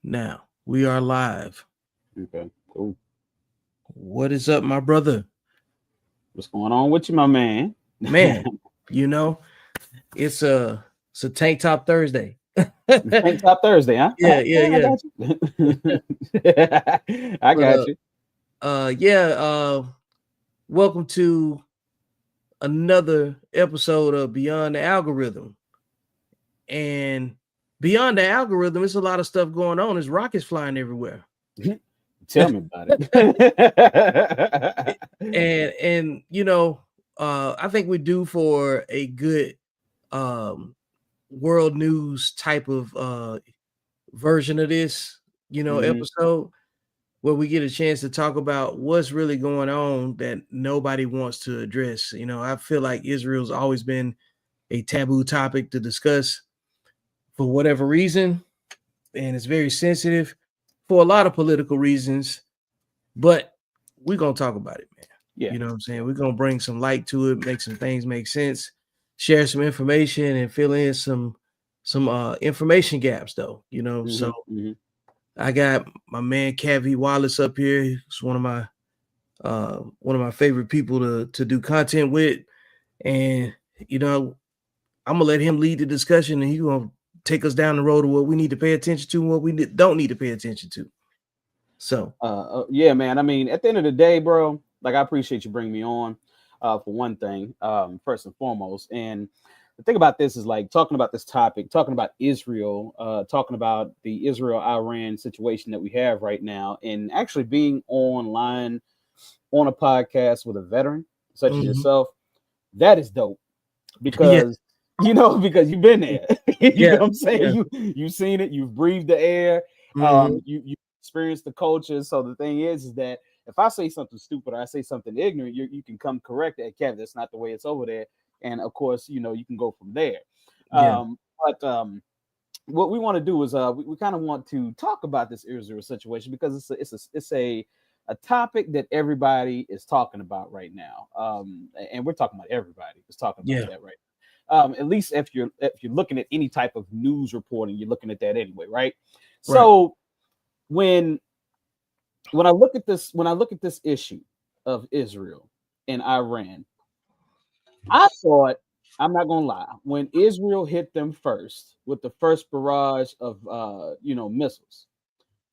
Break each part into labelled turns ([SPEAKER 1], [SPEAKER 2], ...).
[SPEAKER 1] Now we are live.
[SPEAKER 2] Okay, cool.
[SPEAKER 1] What is up, my brother?
[SPEAKER 2] What's going on with you, my man?
[SPEAKER 1] Man, you know, it's a tank top Thursday. yeah,
[SPEAKER 2] Tank Top Thursday, huh?
[SPEAKER 1] yeah,
[SPEAKER 2] I
[SPEAKER 1] yeah.
[SPEAKER 2] got you. I
[SPEAKER 1] But
[SPEAKER 2] got you.
[SPEAKER 1] yeah, welcome to another episode of Beyond the Algorithm. And beyond the algorithm, it's a lot of stuff going on. There's rockets flying everywhere.
[SPEAKER 2] Tell me about it.
[SPEAKER 1] And I think we're due for a good um world news type of version of this,
[SPEAKER 2] hmm
[SPEAKER 1] episode where we get a chance to talk about what's really going on that nobody wants to address. I feel like Israel's always been a taboo topic to discuss for whatever reason, and it's very sensitive for a lot of political reasons, but we're going to talk about it, man.
[SPEAKER 2] Yeah.
[SPEAKER 1] You know what I'm saying? We're going to bring some light to it, make some things make sense, share some information, and fill in some information gaps, though. So
[SPEAKER 2] hmm
[SPEAKER 1] I got my man Cavi Wallace up here. He's one of my favorite people to do content with, and you know I'm gonna let him lead the discussion, and he's gonna take us down the road of what we need to pay attention to and what we don't need to pay attention to. So
[SPEAKER 2] Yeah, man. I mean, at the end of the day, bro, like I appreciate you bringing me on. For one thing, first and foremost, and the thing about this is like talking about this topic, talking about Israel, talking about the Israel-Iran situation that we have right now, and actually being online on a podcast with a veteran such as
[SPEAKER 1] mhm.
[SPEAKER 2] yourself, that is dope
[SPEAKER 1] yeah,
[SPEAKER 2] because because you've been there. You know
[SPEAKER 1] yeah,
[SPEAKER 2] what I'm saying?
[SPEAKER 1] yeah.
[SPEAKER 2] You've seen it, you've breathed the air,
[SPEAKER 1] hmm
[SPEAKER 2] you experienced the culture. So the thing is that if I say something stupid or I say something ignorant, you can come correct that, Kevin. That's not the way it's over there. And of course, you can go from there.
[SPEAKER 1] Yeah,
[SPEAKER 2] But what we want to do is we kind of want to talk about this Israel situation because it's a topic that everybody is talking about right now. And we're talking about everybody is talking about
[SPEAKER 1] yeah,
[SPEAKER 2] that right at least if you're looking at any type of news reporting, you're looking at that anyway, right?
[SPEAKER 1] right.
[SPEAKER 2] So when when I look at this issue of Israel and Iran, I thought, I'm not gonna lie, when Israel hit them first with the first barrage of missiles,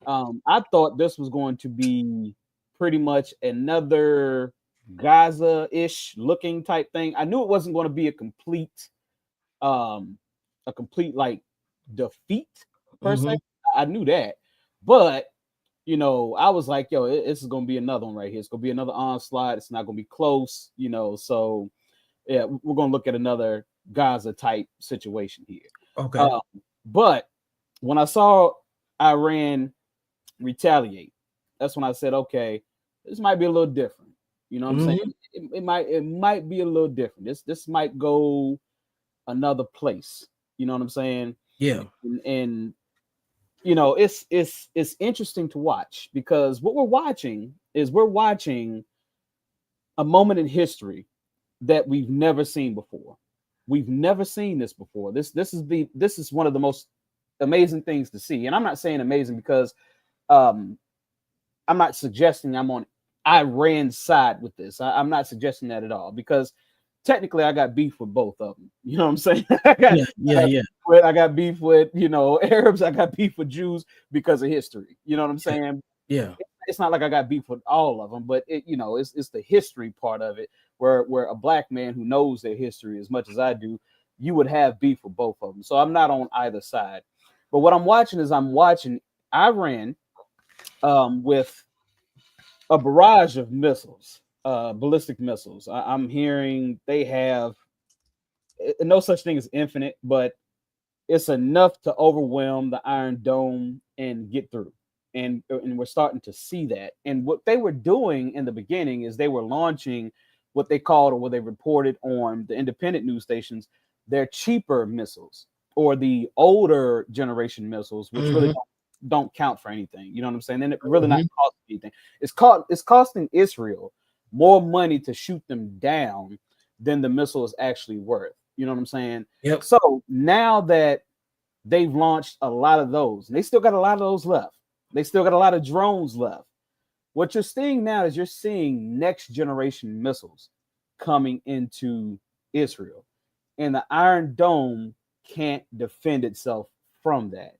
[SPEAKER 2] I thought this was going to be pretty much another Gaza-ish looking type thing. I knew it wasn't going to be um a complete like defeat per se.
[SPEAKER 1] hmm
[SPEAKER 2] I knew that, but I was like, yo, this is gonna be another one right here. It's gonna be another onslaught. It's not gonna be close, So yeah, we're gonna look at another Gaza type situation here.
[SPEAKER 1] Okay.
[SPEAKER 2] Um, but when I saw Iran retaliate, that's when I said, okay, this might be a little different. You know what I'm saying?
[SPEAKER 1] hmm
[SPEAKER 2] It might be a little different. This might go another place. You know what I'm saying?
[SPEAKER 1] Yeah.
[SPEAKER 2] And it's interesting to watch because what we're watching a moment in history that we've never seen before. We've never seen this before. This is one of the most amazing things to see. And I'm not saying amazing because um I'm not suggesting I'm on Iran's side with this. I'm not suggesting that at all because technically I got beef with both of them. You know what I'm saying?
[SPEAKER 1] Yeah. Yeah. Yeah.
[SPEAKER 2] I got beef with Arabs. I got beef with Jews because of history. You know what I'm
[SPEAKER 1] Yeah.
[SPEAKER 2] saying?
[SPEAKER 1] Yeah.
[SPEAKER 2] It's not like I got beef with all of them, but it's the history part of it where a black man who knows their history as much as I do, you would have beef with both of them. So I'm not on either side. But what I'm watching Iran with a barrage of missiles, ballistic missiles. I'm hearing they have no such thing as infinite, but it's enough to overwhelm the Iron Dome and get through. And we're starting to see that. And what they were doing in the beginning is they were launching what they called or what they reported on the independent news stations, their cheaper missiles or the older generation missiles, which really
[SPEAKER 1] hmm
[SPEAKER 2] don't count for anything. You know what I'm saying? And it really not
[SPEAKER 1] hmm
[SPEAKER 2] costing anything. It's costing Israel more money to shoot them down than the missile is actually worth. You know what I'm saying?
[SPEAKER 1] Yep.
[SPEAKER 2] So now that they've launched a lot of those, and they still got a lot of those left. They still got a lot of drones left. What you're seeing now is you're seeing next generation missiles coming into Israel, and the Iron Dome can't defend itself from that.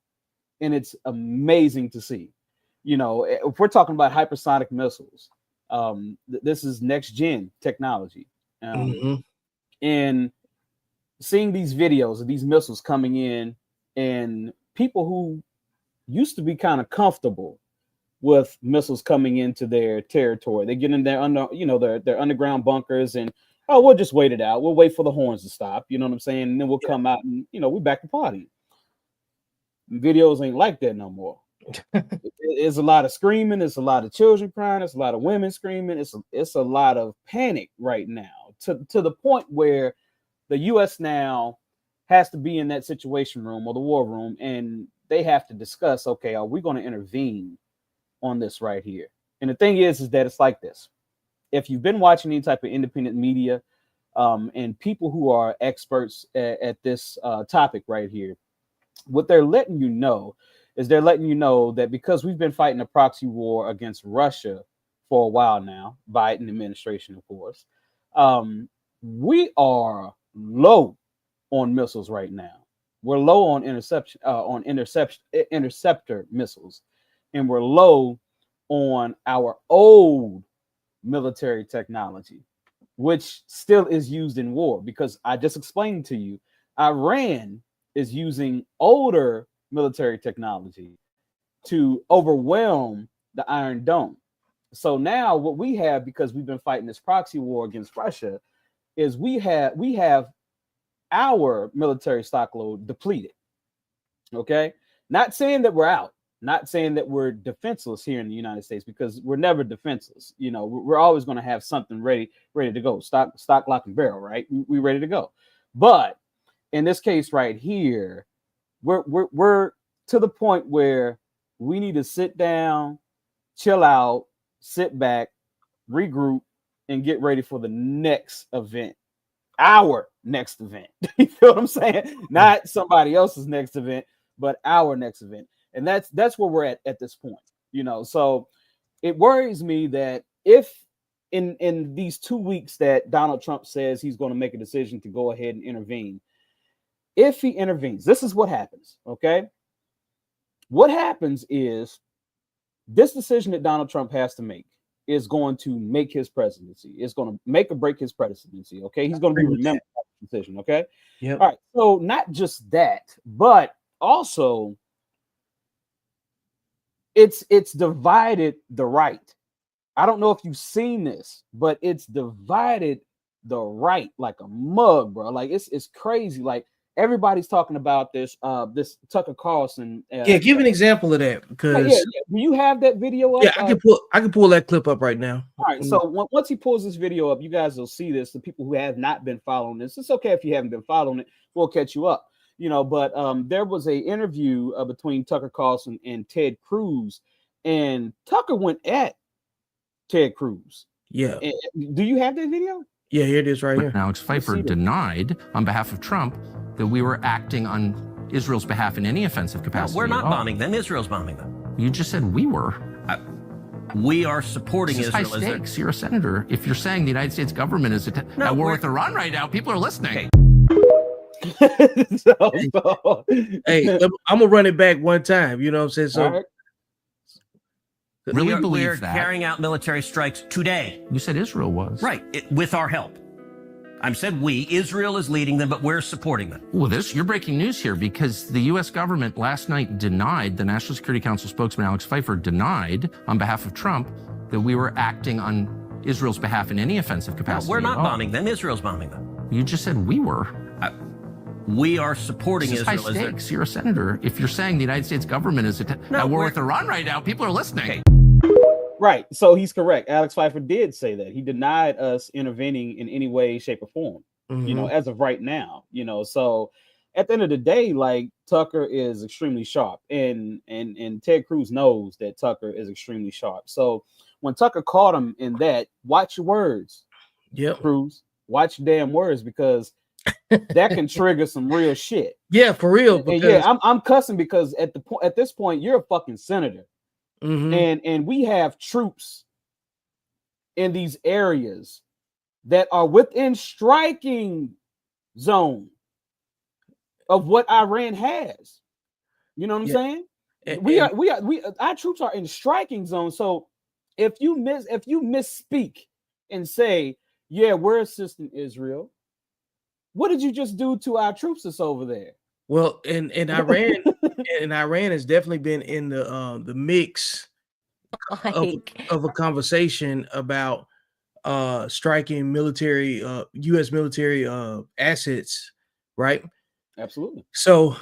[SPEAKER 2] And it's amazing to see. You know, if we're talking about hypersonic missiles, this is next gen technology. And seeing these videos of these missiles coming in, and people who used to be kind of comfortable with missiles coming into their territory, they get in their their underground bunkers, and we'll just wait it out. We'll wait for the horns to stop. You know what I'm saying? And then we'll come out, and we're back to party. Videos ain't like that no more. It's a lot of screaming. It's a lot of children crying. It's a lot of women screaming. It's a lot of panic right now, to the point where the U.S. now has to be in that situation room or the war room, and they have to discuss, okay, are we going to intervene on this right here? And the thing is that it's like this. If you've been watching any type of independent media, and people who are experts at this topic right here, what they're letting you know is they're letting you know that because we've been fighting a proxy war against Russia for a while now, Biden administration, of course, we are low on missiles right now. We're low on interceptor missiles, and we're low on our old military technology, which still is used in war, because I just explained to you, Iran is using older military technology to overwhelm the Iron Dome. So now what we have, because we've been fighting this proxy war against Russia, is we have our military stock load depleted. Okay, not saying that we're out, not saying that we're defenseless here in the United States, because we're never defenseless. We're always going to have something ready to go, stock, lock, and barrel, right? We ready to go. But in this case right here, we're to the point where we need to sit down, chill out, sit back, regroup, and get ready for the next event. Our next event. You feel what I'm saying? Not somebody else's next event, but our next event. And that's where we're at this point. So it worries me that if in these 2 weeks that Donald Trump says he's going to make a decision to go ahead and intervene, if he intervenes, this is what happens. Okay, what happens is this decision that Donald Trump has to make is going to make his presidency. It's going to make or break his presidency. Okay, he's going to be remembered for that decision. Okay,
[SPEAKER 1] yeah.
[SPEAKER 2] All right. So not just that, but also it's divided the right. I don't know if you've seen this, but it's divided the right like a mug, bro. Like it's crazy. Like everybody's talking about this this Tucker Carlson.
[SPEAKER 1] Give an example of that, because
[SPEAKER 2] Do you have that video up?
[SPEAKER 1] Yeah, I can pull that clip up right now.
[SPEAKER 2] All right, so once he pulls this video up, you guys will see this. The people who have not been following this, it's okay if you haven't been following it. We'll catch you up. But there was a interview between Tucker Carlson and Ted Cruz, and Tucker went at Ted Cruz.
[SPEAKER 1] Yeah.
[SPEAKER 2] Do you have that video?
[SPEAKER 1] Yeah, here it is right here.
[SPEAKER 3] Alex Pfeiffer denied on behalf of Trump that we were acting on Israel's behalf in any offensive capacity.
[SPEAKER 4] No, we're not bombing them. Israel's bombing them.
[SPEAKER 3] You just said we were.
[SPEAKER 4] We are supporting
[SPEAKER 3] this is
[SPEAKER 4] Israel.
[SPEAKER 3] High stakes. You're a senator. If you're saying the United States government is at war with Iran right now, people are listening.
[SPEAKER 1] Okay. Hey, I'm gonna run it back one time. You know what I'm saying? So
[SPEAKER 3] really believe
[SPEAKER 4] we're
[SPEAKER 3] that?
[SPEAKER 4] Carrying out military strikes today.
[SPEAKER 3] You said Israel was.
[SPEAKER 4] Right, with our help. I said we. Israel is leading them, but we're supporting them.
[SPEAKER 3] Well, you're breaking news here, because the U.S. government last night denied, the National Security Council spokesman Alex Pfeiffer denied on behalf of Trump that we were acting on Israel's behalf in any offensive capacity.
[SPEAKER 4] No, we're not bombing them. Israel's bombing them.
[SPEAKER 3] You just said we were.
[SPEAKER 4] We are supporting
[SPEAKER 3] this is
[SPEAKER 4] Israel.
[SPEAKER 3] High stakes. You're a senator. If you're saying the United States government is at war with Iran right now, people are listening.
[SPEAKER 4] Okay.
[SPEAKER 2] Right. So he's correct. Alex Pfeiffer did say that. He denied us intervening in any way, shape, or form, as of right now, So at the end of the day, like, Tucker is extremely sharp, and Ted Cruz knows that Tucker is extremely sharp. So when Tucker caught him in that, watch your words.
[SPEAKER 1] Yep.
[SPEAKER 2] Cruz, watch your damn words, because that can trigger some real shit.
[SPEAKER 1] Yeah, for real.
[SPEAKER 2] And
[SPEAKER 1] Because
[SPEAKER 2] yeah, I'm cussing because at this point you're a fucking senator,
[SPEAKER 1] Mhm.
[SPEAKER 2] and we have troops in these areas that are within striking zone of what Iran has. You know what I'm
[SPEAKER 1] Yeah.
[SPEAKER 2] saying?
[SPEAKER 1] And
[SPEAKER 2] Our troops are in striking zone. So if you misspeak and say, yeah, we're assisting Israel, what did you just do to our troops that's over there?
[SPEAKER 1] well, and Iran has definitely been in the mix of
[SPEAKER 5] Like,
[SPEAKER 1] of a conversation about striking military US military assets, right?
[SPEAKER 2] Absolutely.
[SPEAKER 1] So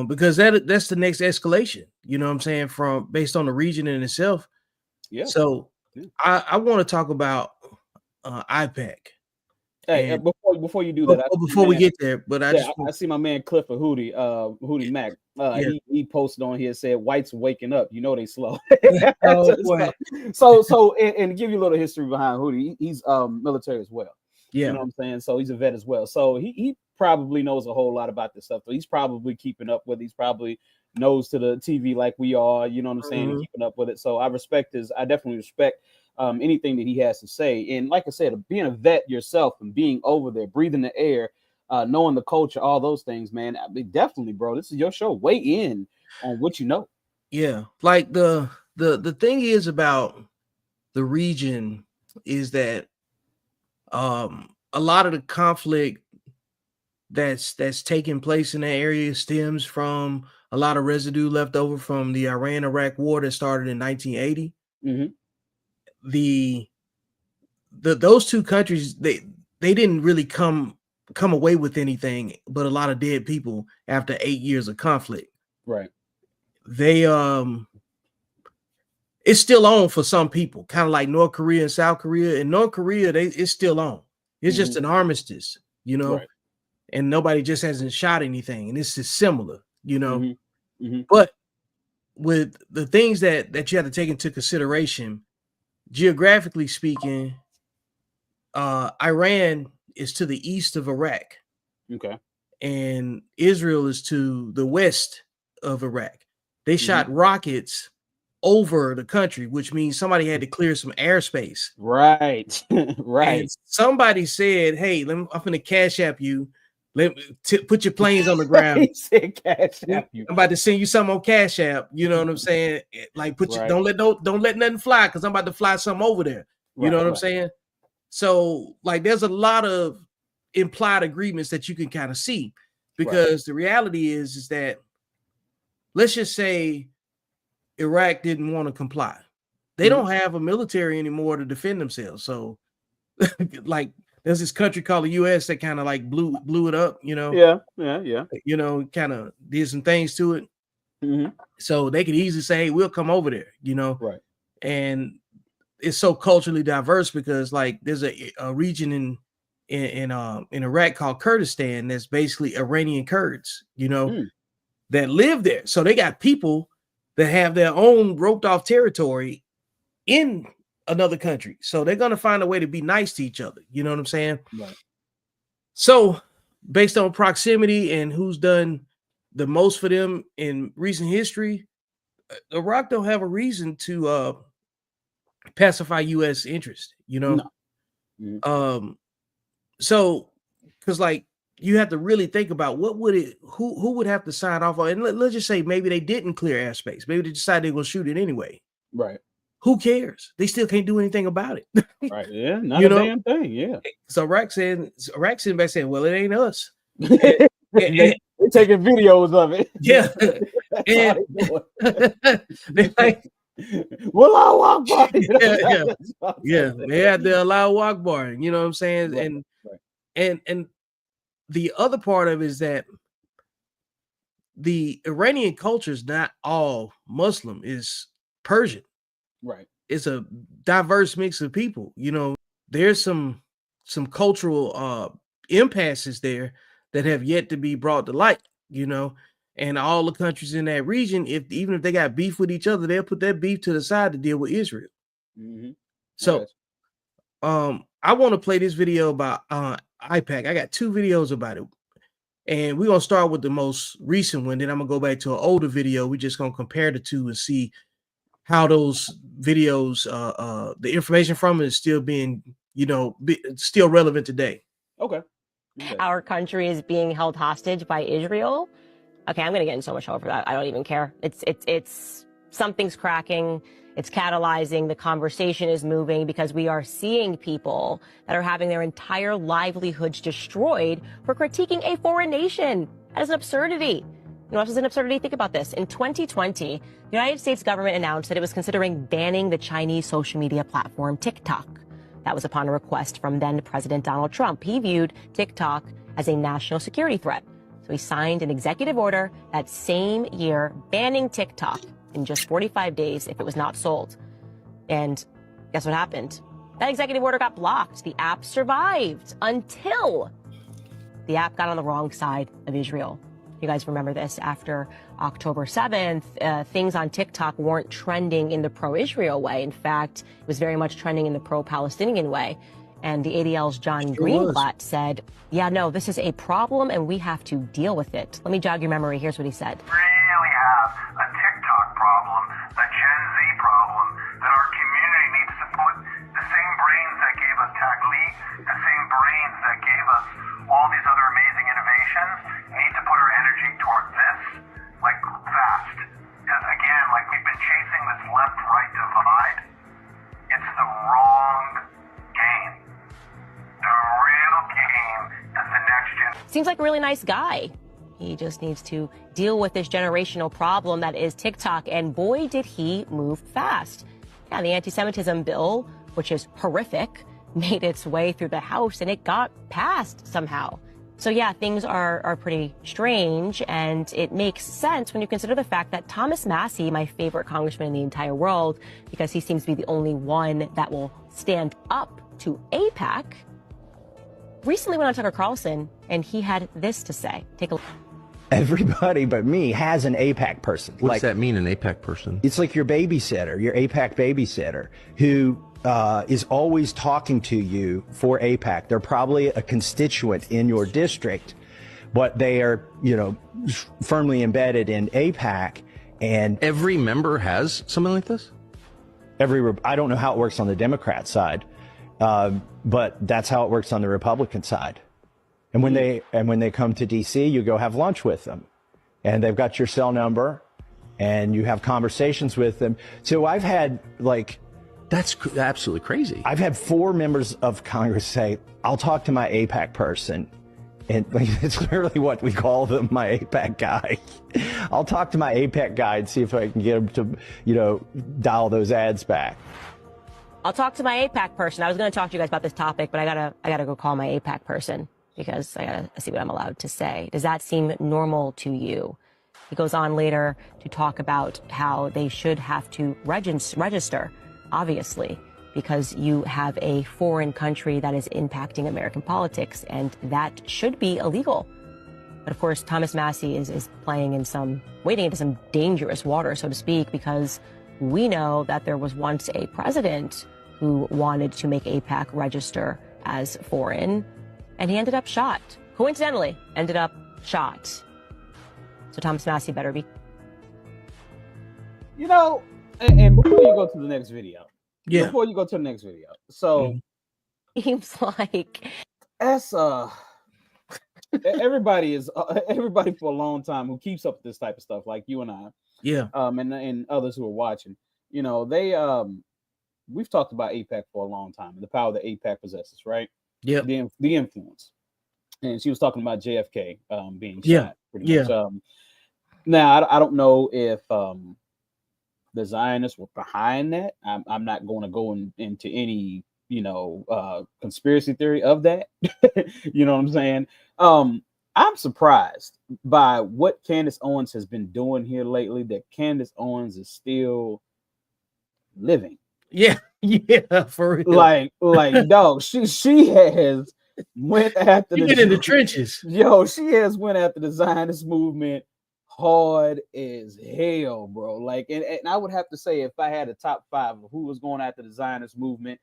[SPEAKER 1] because that's the next escalation, you know what I'm saying, from based on the region in itself.
[SPEAKER 2] Yeah.
[SPEAKER 1] So
[SPEAKER 2] Yeah.
[SPEAKER 1] I want to talk about IPAC.
[SPEAKER 2] Hey,
[SPEAKER 1] And
[SPEAKER 2] before you do that,
[SPEAKER 1] before we get there, but I
[SPEAKER 2] yeah,
[SPEAKER 1] just
[SPEAKER 2] I see my man Clifford Hootie Mac.
[SPEAKER 1] Yeah.
[SPEAKER 2] He posted on here, said whites waking up. You know they slow.
[SPEAKER 1] Oh, boy.
[SPEAKER 2] So and to give you a little history behind Hootie, he's military as well.
[SPEAKER 1] Yeah.
[SPEAKER 2] You know what I'm saying? So he's a vet as well. So he probably knows a whole lot about this stuff. So he's probably keeping up with. He's probably knows to the TV like we are. You know what I'm saying? And
[SPEAKER 1] Mhm.
[SPEAKER 2] keeping up with it. So I definitely respect anything that he has to say. And like I said, being a vet yourself and being over there, breathing the air, knowing the culture, all those things, man. I mean, definitely, bro. This is your show. Weigh in on what you know.
[SPEAKER 1] Yeah, like the thing is about the region is that a lot of the conflict that's taking place in that area stems from a lot of residue left over from the Iran-Iraq war that started in 1980.
[SPEAKER 2] Mhm.
[SPEAKER 1] Those two countries, they didn't really come away with anything but a lot of dead people after 8 years of conflict.
[SPEAKER 2] Right.
[SPEAKER 1] They it's still on for some people, kind of like North Korea and South Korea. In North Korea, it's still on. It's just an armistice, you know,
[SPEAKER 2] Right.
[SPEAKER 1] and nobody just hasn't shot anything. And this is similar, you know.
[SPEAKER 2] Mhm. Mhm.
[SPEAKER 1] But with the things that you have to take into consideration, geographically speaking, Iran is to the east of Iraq,
[SPEAKER 2] Okay.
[SPEAKER 1] and Israel is to the west of Iraq. They shot rockets over the country, which means somebody had to clear some airspace.
[SPEAKER 2] Right. Right.
[SPEAKER 1] And somebody said, "Hey, I'm going to cash app you. Put your planes on the ground.
[SPEAKER 2] He said cash app you.
[SPEAKER 1] I'm about to send you something on Cash App. You know what I'm saying? Like,
[SPEAKER 2] Right.
[SPEAKER 1] don't let nothing fly, because I'm about to fly something over there. You know what I'm saying? So, like, there's a lot of implied agreements that you can kind of see, because the reality is that, let's just say Iraq didn't want to comply. They don't have a military anymore to defend themselves. So, like, there's this country called the US that kind of like blew it up, you know.
[SPEAKER 2] Yeah.
[SPEAKER 1] You know, kind of did some things to it.
[SPEAKER 2] Mhm.
[SPEAKER 1] So they could easily say, hey, we'll come over there, you know.
[SPEAKER 2] Right.
[SPEAKER 1] And it's so culturally diverse, because like there's a region in Iraq called Kurdistan that's basically Iranian Kurds, you know, that live there. So they got people that have their own roped off territory in another country. So they're gonna find a way to be nice to each other. You know what I'm saying?
[SPEAKER 2] Right.
[SPEAKER 1] So based on proximity and who's done the most for them in recent history, Iraq don't have a reason to pacify U.S. interest, you know.
[SPEAKER 2] No.
[SPEAKER 1] So because like you have to really think about what would it, who would have to sign off on, and let's just say maybe they didn't clear airspace, maybe they decided they're gonna shoot it anyway.
[SPEAKER 2] Right.
[SPEAKER 1] Who cares? They still can't do anything about it.
[SPEAKER 2] Right. Yeah. Not
[SPEAKER 1] You
[SPEAKER 2] a
[SPEAKER 1] know?
[SPEAKER 2] damn thing. Yeah.
[SPEAKER 1] So Iraq sitting back saying, well, it ain't us.
[SPEAKER 2] They're taking videos of it.
[SPEAKER 1] Yeah.
[SPEAKER 2] That's
[SPEAKER 1] And
[SPEAKER 2] all they
[SPEAKER 1] they're like,
[SPEAKER 2] well, I'll walk by.
[SPEAKER 1] yeah, they had the Allahu Akbar, you know what I'm saying?
[SPEAKER 2] Right.
[SPEAKER 1] And the other part of it is that the Iranian culture is not all Muslim, is Persian.
[SPEAKER 2] Right.
[SPEAKER 1] It's a diverse mix of people. You know, there's some cultural impasses there that have yet to be brought to light, you know. And all the countries in that region, even if they got beef with each other, they'll put that beef to the side to deal with Israel. So I want to play this video about IPAC. I got 2 videos about it. And we're gonna start with the most recent one. Then I'm gonna go back to an older video. We're just gonna compare the two and see how those videos, the information from it is still being, still relevant today.
[SPEAKER 2] Okay.
[SPEAKER 5] Our country is being held hostage by Israel. Okay, I'm gonna get in so much trouble for that. I don't even care. It's something's cracking. It's catalyzing. The conversation is moving because we are seeing people that are having their entire livelihoods destroyed for critiquing a foreign nation. That is an absurdity. You know what else is an absurdity? Think about this. In 2020, the United States government announced that it was considering banning the Chinese social media platform TikTok. That was upon a request from then President Donald Trump. He viewed TikTok as a national security threat. So he signed an executive order that same year banning TikTok in just 45 days if it was not sold. And guess what happened? That executive order got blocked. The app survived until the app got on the wrong side of Israel. You guys remember this. After October 7th, things on TikTok weren't trending in the pro-Israel way. In fact, it was very much trending in the pro-Palestinian way. And the ADL's John Greenblatt said, yeah, no, this is a problem and we have to deal with it. Let me jog your memory. Here's what he said.
[SPEAKER 6] Really have a TikTok problem, a Gen Z problem, that our community needs to put the same brains that gave us Tagli, the same brains that gave us all these other amazing innovations, need to put our energy toward this, like, fast. Because again, like, we've been chasing this left-right divide. It's the wrong game. The real game is the next gen.
[SPEAKER 5] Seems like a really nice guy. He just needs to deal with this generational problem that is TikTok, and boy, did he move fast. Yeah, the anti-Semitism bill, which is horrific, made its way through the House, and it got passed somehow. So yeah, things are pretty strange, and it makes sense when you consider the fact that Thomas Massie, my favorite congressman in the entire world, because he seems to be the only one that will stand up to AIPAC, recently went on Tucker Carlson, and he had this to say. Take a look.
[SPEAKER 7] Everybody but me has an AIPAC person.
[SPEAKER 3] What's that mean, an AIPAC person?
[SPEAKER 7] It's like your babysitter, your AIPAC babysitter, who is always talking to you for AIPAC. They're probably a constituent in your district, but they are, firmly embedded in AIPAC. And
[SPEAKER 3] Every member has something like this?
[SPEAKER 7] I don't know how it works on the Democrat side, but that's how it works on the Republican side. And when they come to DC, you go have lunch with them, and they've got your cell number, and you have conversations with them. So I've had
[SPEAKER 3] That's absolutely crazy.
[SPEAKER 7] I've had 4 members of Congress say, "I'll talk to my AIPAC person," and it's literally what we call them, my AIPAC guy. I'll talk to my AIPAC guy and see if I can get him to, dial those ads back.
[SPEAKER 5] I'll talk to my AIPAC person. I was going to talk to you guys about this topic, but I gotta go call my AIPAC person because I gotta see what I'm allowed to say. Does that seem normal to you? He goes on later to talk about how they should have to register, obviously, because you have a foreign country that is impacting American politics, and that should be illegal. But of course, Thomas Massie is wading into some dangerous water, so to speak, because we know that there was once a president who wanted to make AIPAC register as foreign, and he ended up shot. Coincidentally, ended up shot. So Thomas Massie better be.
[SPEAKER 2] And before you go to the next video, so
[SPEAKER 5] Seems like
[SPEAKER 2] that's everybody for a long time who keeps up with this type of stuff, like you and I, and others who are watching, we've talked about AIPAC for a long time and the power that AIPAC possesses, right?
[SPEAKER 1] Yeah.
[SPEAKER 2] The influence. And she was talking about JFK being shot pretty much. Now I don't know if the Zionists were behind that. I'm not going to go into any conspiracy theory of that. You know what I'm saying? I'm surprised by what Candace Owens has been doing here lately, that Candace Owens is still living.
[SPEAKER 1] Yeah, for real.
[SPEAKER 2] Like dog, she has went after
[SPEAKER 1] you get in the trenches.
[SPEAKER 2] Yo, she has went after the Zionist movement hard as hell, bro. Like, and I would have to say, if I had a top 5 of who was going after the Zionist movement,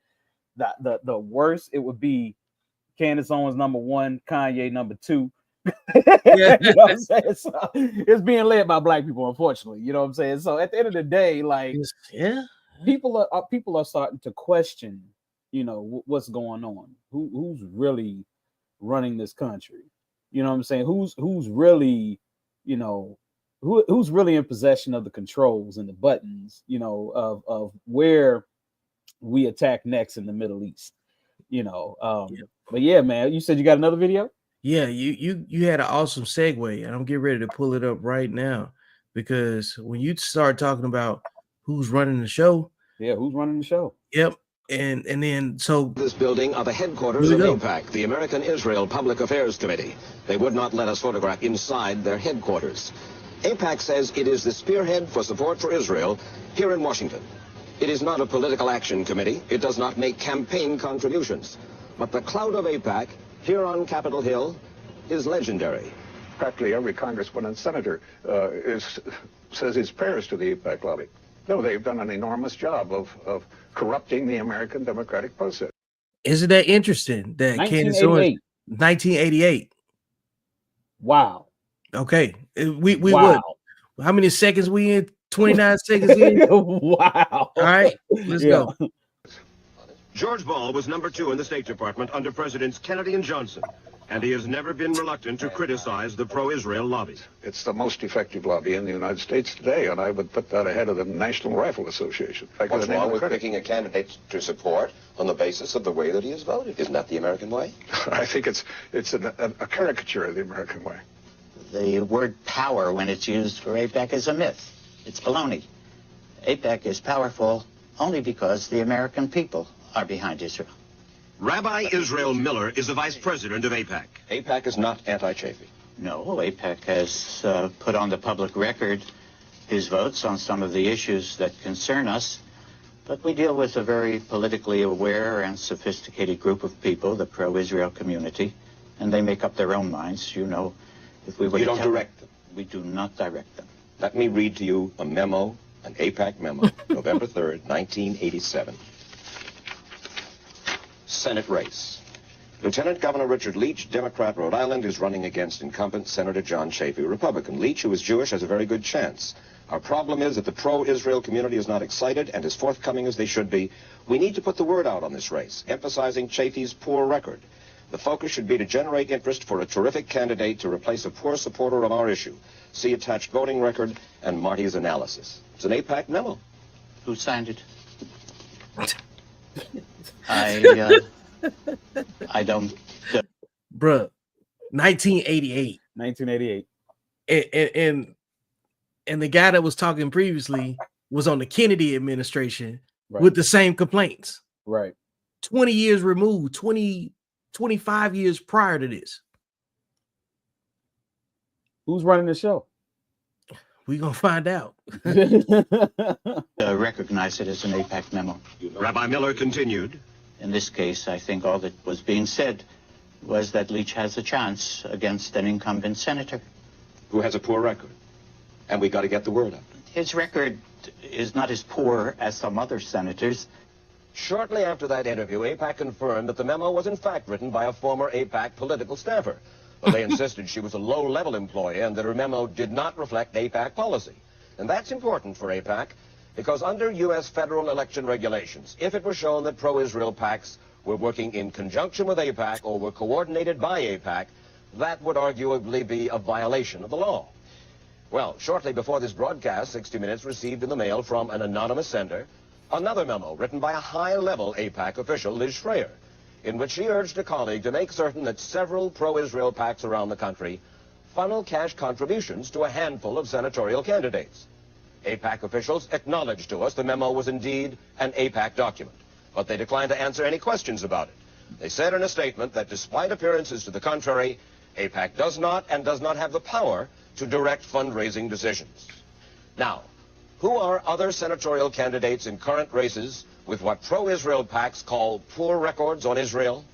[SPEAKER 2] the worst, it would be Candace Owens #1, Kanye #2.
[SPEAKER 1] Yeah.
[SPEAKER 2] You know what I'm saying? So it's being led by black people, unfortunately. You know what I'm saying? So at the end of the day, like
[SPEAKER 1] Yeah.
[SPEAKER 2] people are starting to question, you know, what's going on. Who's really running this country? You know what I'm saying? Who's really, you know, who's really in possession of the controls and the buttons, you know, of where we attack next in the Middle East, you know. But yeah, man, you said you got another video?
[SPEAKER 1] Yeah, you had an awesome segue, and I'm getting ready to pull it up right now, because when you start talking about who's running the show,
[SPEAKER 2] Yeah, who's running the show?
[SPEAKER 1] yep, and then so
[SPEAKER 8] This building are the headquarters
[SPEAKER 1] Here
[SPEAKER 8] of
[SPEAKER 1] we go.
[SPEAKER 8] AIPAC, the American Israel Public Affairs Committee. They would not let us photograph inside their headquarters. AIPAC says it is the spearhead for support for Israel here in Washington. It is not a political action committee. It does not make campaign contributions. But the clout of AIPAC here on Capitol Hill is legendary.
[SPEAKER 9] Practically every congressman and senator says his prayers to the AIPAC lobby. No, they've done an enormous job of corrupting the American democratic process.
[SPEAKER 1] isn't that interesting that Candace Owens,
[SPEAKER 2] 1988.
[SPEAKER 1] 1988?
[SPEAKER 2] Wow.
[SPEAKER 1] Okay, we
[SPEAKER 2] Wow.
[SPEAKER 1] what? How many seconds we in? 29 seconds in.
[SPEAKER 2] Wow.
[SPEAKER 1] All right, let's go.
[SPEAKER 8] George Ball was #2 in the State Department under Presidents Kennedy and Johnson, and he has never been reluctant to criticize the pro-Israel lobby.
[SPEAKER 9] It's the most effective lobby in the United States today, and I would put that ahead of the National Rifle Association.
[SPEAKER 8] What's wrong with picking a candidate to support on the basis of the way that he has voted? Isn't that the American way?
[SPEAKER 9] I think it's a caricature of the American way.
[SPEAKER 10] The word power, when it's used for AIPAC, is a myth. It's baloney. AIPAC is powerful only because the American people are behind Israel.
[SPEAKER 8] Rabbi Israel Miller is the vice president of AIPAC. AIPAC is not anti-Chafee.
[SPEAKER 10] No, AIPAC has put on the public record his votes on some of the issues that concern us, but we deal with a very politically aware and sophisticated group of people, the pro-Israel community, and they make up their own minds. You know, if we were
[SPEAKER 8] You
[SPEAKER 10] to
[SPEAKER 8] don't
[SPEAKER 10] tell
[SPEAKER 8] direct them?
[SPEAKER 10] We do not direct them.
[SPEAKER 8] Let me read to you a memo, an AIPAC memo, November 3rd, 1987. Senate race. Lieutenant Governor Richard Leach, Democrat, Rhode Island, is running against incumbent Senator John Chafee, Republican. Leach, who is Jewish, has a very good chance. Our problem is that the pro-Israel community is not excited and as forthcoming as they should be. We need to put the word out on this race, emphasizing Chafee's poor record. The focus should be to generate interest for a terrific candidate to replace a poor supporter of our issue. See attached voting record and Marty's analysis. It's an AIPAC memo.
[SPEAKER 10] Who signed it? I don't.
[SPEAKER 1] Bruh, 1988.
[SPEAKER 2] 1988.
[SPEAKER 1] And the guy that was talking previously was on the Kennedy administration
[SPEAKER 2] Right.
[SPEAKER 1] with the same complaints.
[SPEAKER 2] Right.
[SPEAKER 1] 20 years removed, 25 years prior to this.
[SPEAKER 2] Who's running the show?
[SPEAKER 1] We're going to find out.
[SPEAKER 10] Recognize it as an AIPAC memo.
[SPEAKER 8] Rabbi Miller continued.
[SPEAKER 10] In this case, I think all that was being said was that Leach has a chance against an incumbent senator.
[SPEAKER 8] Who has a poor record. And we got to get the word out.
[SPEAKER 10] His record is not as poor as some other senators.
[SPEAKER 8] Shortly after that interview, AIPAC confirmed that the memo was in fact written by a former AIPAC political staffer. But they insisted she was a low-level employee and that her memo did not reflect AIPAC policy. And that's important for AIPAC because under U.S. federal election regulations, if it were shown that pro-Israel PACs were working in conjunction with AIPAC or were coordinated by AIPAC, that would arguably be a violation of the law. Well, shortly before this broadcast, 60 Minutes received in the mail from an anonymous sender another memo written by a high-level AIPAC official, Liz Schreier, in which she urged a colleague to make certain that several pro-Israel PACs around the country funnel cash contributions to a handful of senatorial candidates. AIPAC officials acknowledged to us the memo was indeed an AIPAC document, but they declined to answer any questions about it. They said in a statement that despite appearances to the contrary, AIPAC does not have the power to direct fundraising decisions. Now, who are other senatorial candidates in current races with what pro-Israel PACs call poor records on Israel?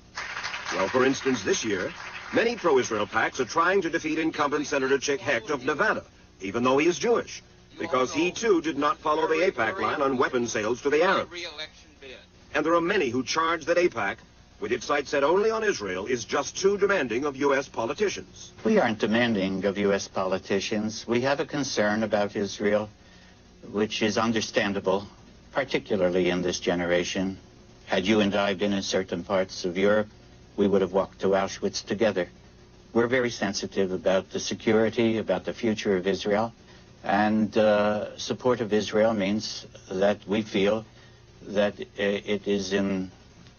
[SPEAKER 8] Well, for instance, this year, many pro-Israel PACs are trying to defeat incumbent Senator Chick Hecht of Nevada, even though he is Jewish, because he too did not follow the AIPAC line on weapon sales to the Arabs. And there are many who charge that AIPAC with its sights set only on Israel, is just too demanding of U.S. politicians.
[SPEAKER 10] We aren't demanding of U.S. politicians. We have a concern about Israel, which is understandable, particularly in this generation. Had you and I been in certain parts of Europe, we would have walked to Auschwitz together. We're very sensitive about the security, about the future of Israel, and support of Israel means that we feel that it is in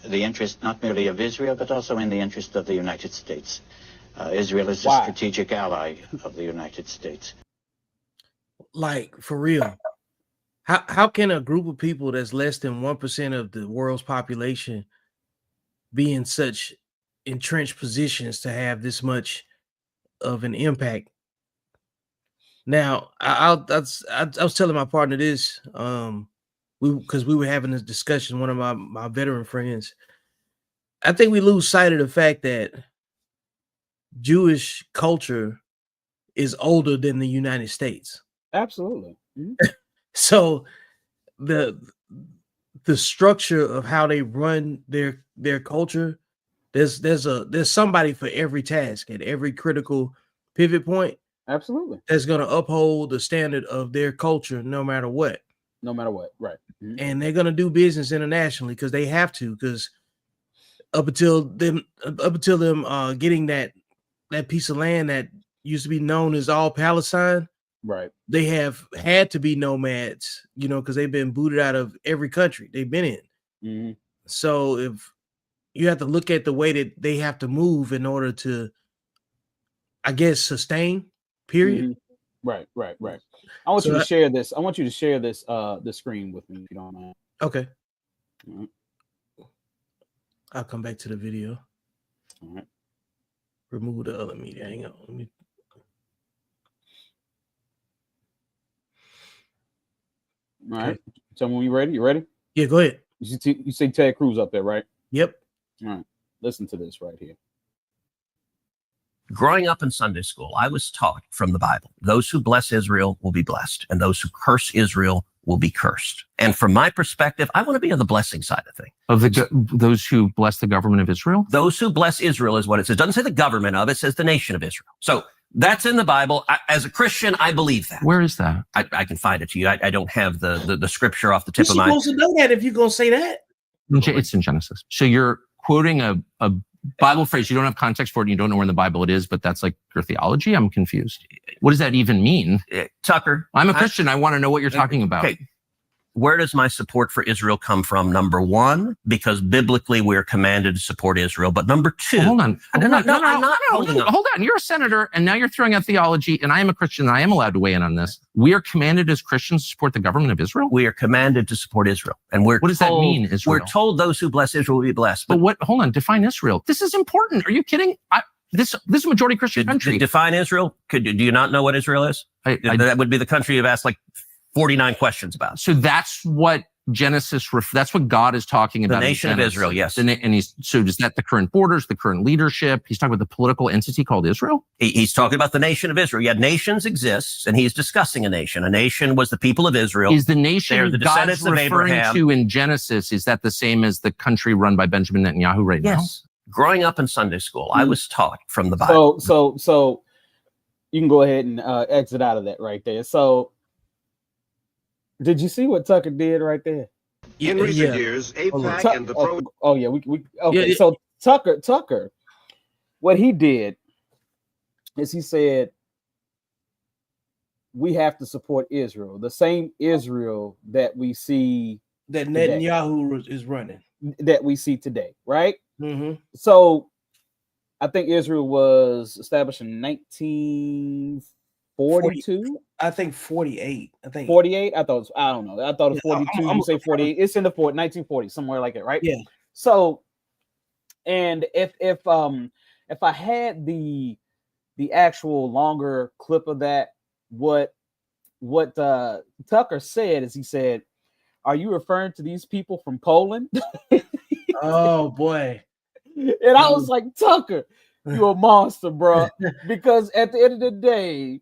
[SPEAKER 10] the interest not merely of Israel, but also in the interest of the United States. Israel is a strategic ally of the United States.
[SPEAKER 1] Like, for real. How can a group of people that's less than 1% of the world's population be in such entrenched positions to have this much of an impact? Now, I was telling my partner this, because we were having this discussion, one of my veteran friends. I think we lose sight of the fact that Jewish culture is older than the United States.
[SPEAKER 2] Absolutely. Mm-hmm.
[SPEAKER 1] So the structure of how they run their culture, there's somebody for every task at every critical pivot point.
[SPEAKER 2] Absolutely.
[SPEAKER 1] That's going to uphold the standard of their culture no matter what.
[SPEAKER 2] No matter what, right. Mm-hmm.
[SPEAKER 1] And they're going to do business internationally because they have to, because up until them getting that piece of land that used to be known as all Palestine,
[SPEAKER 2] right,
[SPEAKER 1] they have had to be nomads, because they've been booted out of every country they've been in.
[SPEAKER 2] Mm-hmm.
[SPEAKER 1] So if you have to look at the way that they have to move in order to, I guess, sustain, period.
[SPEAKER 2] Mm-hmm. Right. I want you to share this. I want you to share this the screen with me, if you don't mind.
[SPEAKER 1] Okay.
[SPEAKER 2] All right.
[SPEAKER 1] I'll come back to the video.
[SPEAKER 2] All right.
[SPEAKER 1] Remove the other media. Hang on. Let me.
[SPEAKER 2] All right. Tell me when you're ready. You ready?
[SPEAKER 1] Yeah, go ahead.
[SPEAKER 2] You see Ted Cruz up there, right?
[SPEAKER 1] Yep.
[SPEAKER 2] All right. Listen to this right here.
[SPEAKER 4] Growing up in Sunday school, I was taught from the Bible, those who bless Israel will be blessed, and those who curse Israel will be cursed. And from my perspective, I want to be on the blessing side of things.
[SPEAKER 3] Of those who bless the government of Israel?
[SPEAKER 4] Those who bless Israel is what it says. It doesn't say the government of, it says the nation of Israel. So that's in the Bible. As a Christian, I believe that.
[SPEAKER 3] Where is that?
[SPEAKER 4] I can find it to you. I don't have the scripture off the tip of my...
[SPEAKER 1] You're supposed to know that if you're going to say that.
[SPEAKER 3] It's in Genesis. So you're quoting a Bible phrase. You don't have context for it. And you don't know where in the Bible it is, but that's like your theology. I'm confused. What does that even mean?
[SPEAKER 4] Tucker.
[SPEAKER 3] I'm a Christian. I want to know what you're talking about.
[SPEAKER 4] Okay. Where does my support for Israel come from? Number one, because biblically we're commanded to support Israel. But number two,
[SPEAKER 3] well, hold on.
[SPEAKER 4] I'm not holding on.
[SPEAKER 3] Hold on. You're a senator, and now you're throwing out theology, and I am a Christian, and I am allowed to weigh in on this. We are commanded as Christians to support the government of Israel?
[SPEAKER 4] We are commanded to support Israel. And what
[SPEAKER 3] does that mean, Israel?
[SPEAKER 4] We're told those who bless Israel will be blessed.
[SPEAKER 3] But what? Hold on. Define Israel. This is important. Are you kidding? This is a majority Christian country.
[SPEAKER 4] Define Israel? Do you not know what Israel is? That would be the country you've asked like 49 questions about.
[SPEAKER 3] So that's what Genesis, that's what God is talking about.
[SPEAKER 4] The nation of Israel, yes.
[SPEAKER 3] So is that the current borders, the current leadership? He's talking about the political entity called Israel?
[SPEAKER 4] He's talking about the nation of Israel. Yeah, nations exist, and he's discussing a nation. A nation was the people of Israel.
[SPEAKER 3] Is the nation
[SPEAKER 4] They're the
[SPEAKER 3] God's
[SPEAKER 4] descendants of
[SPEAKER 3] referring
[SPEAKER 4] Abraham.
[SPEAKER 3] to in Genesis, is that the same as the country run by Benjamin Netanyahu right now?
[SPEAKER 4] Yes. Growing up in Sunday school, I was taught from the Bible.
[SPEAKER 2] So you can go ahead and exit out of that right there. So did you see what Tucker did right there?
[SPEAKER 8] In recent years, AIPAC and the pro...
[SPEAKER 2] Okay, so Tucker, what he did is he said, we have to support Israel, the same Israel that we see
[SPEAKER 1] that Netanyahu is running,
[SPEAKER 2] that we see today, right?
[SPEAKER 1] Mm-hmm.
[SPEAKER 2] So I think Israel was established in 1942.
[SPEAKER 1] I think 48.
[SPEAKER 2] 48. I don't know. I thought it was 42. You say 48. It's in the 1940, somewhere like that, right?
[SPEAKER 1] Yeah.
[SPEAKER 2] So, and if I had the actual longer clip of that, what Tucker said is he said, "Are you referring to these people from Poland?"
[SPEAKER 1] Oh boy.
[SPEAKER 2] And I was like, Tucker, you're a monster, bro. Because at the end of the day,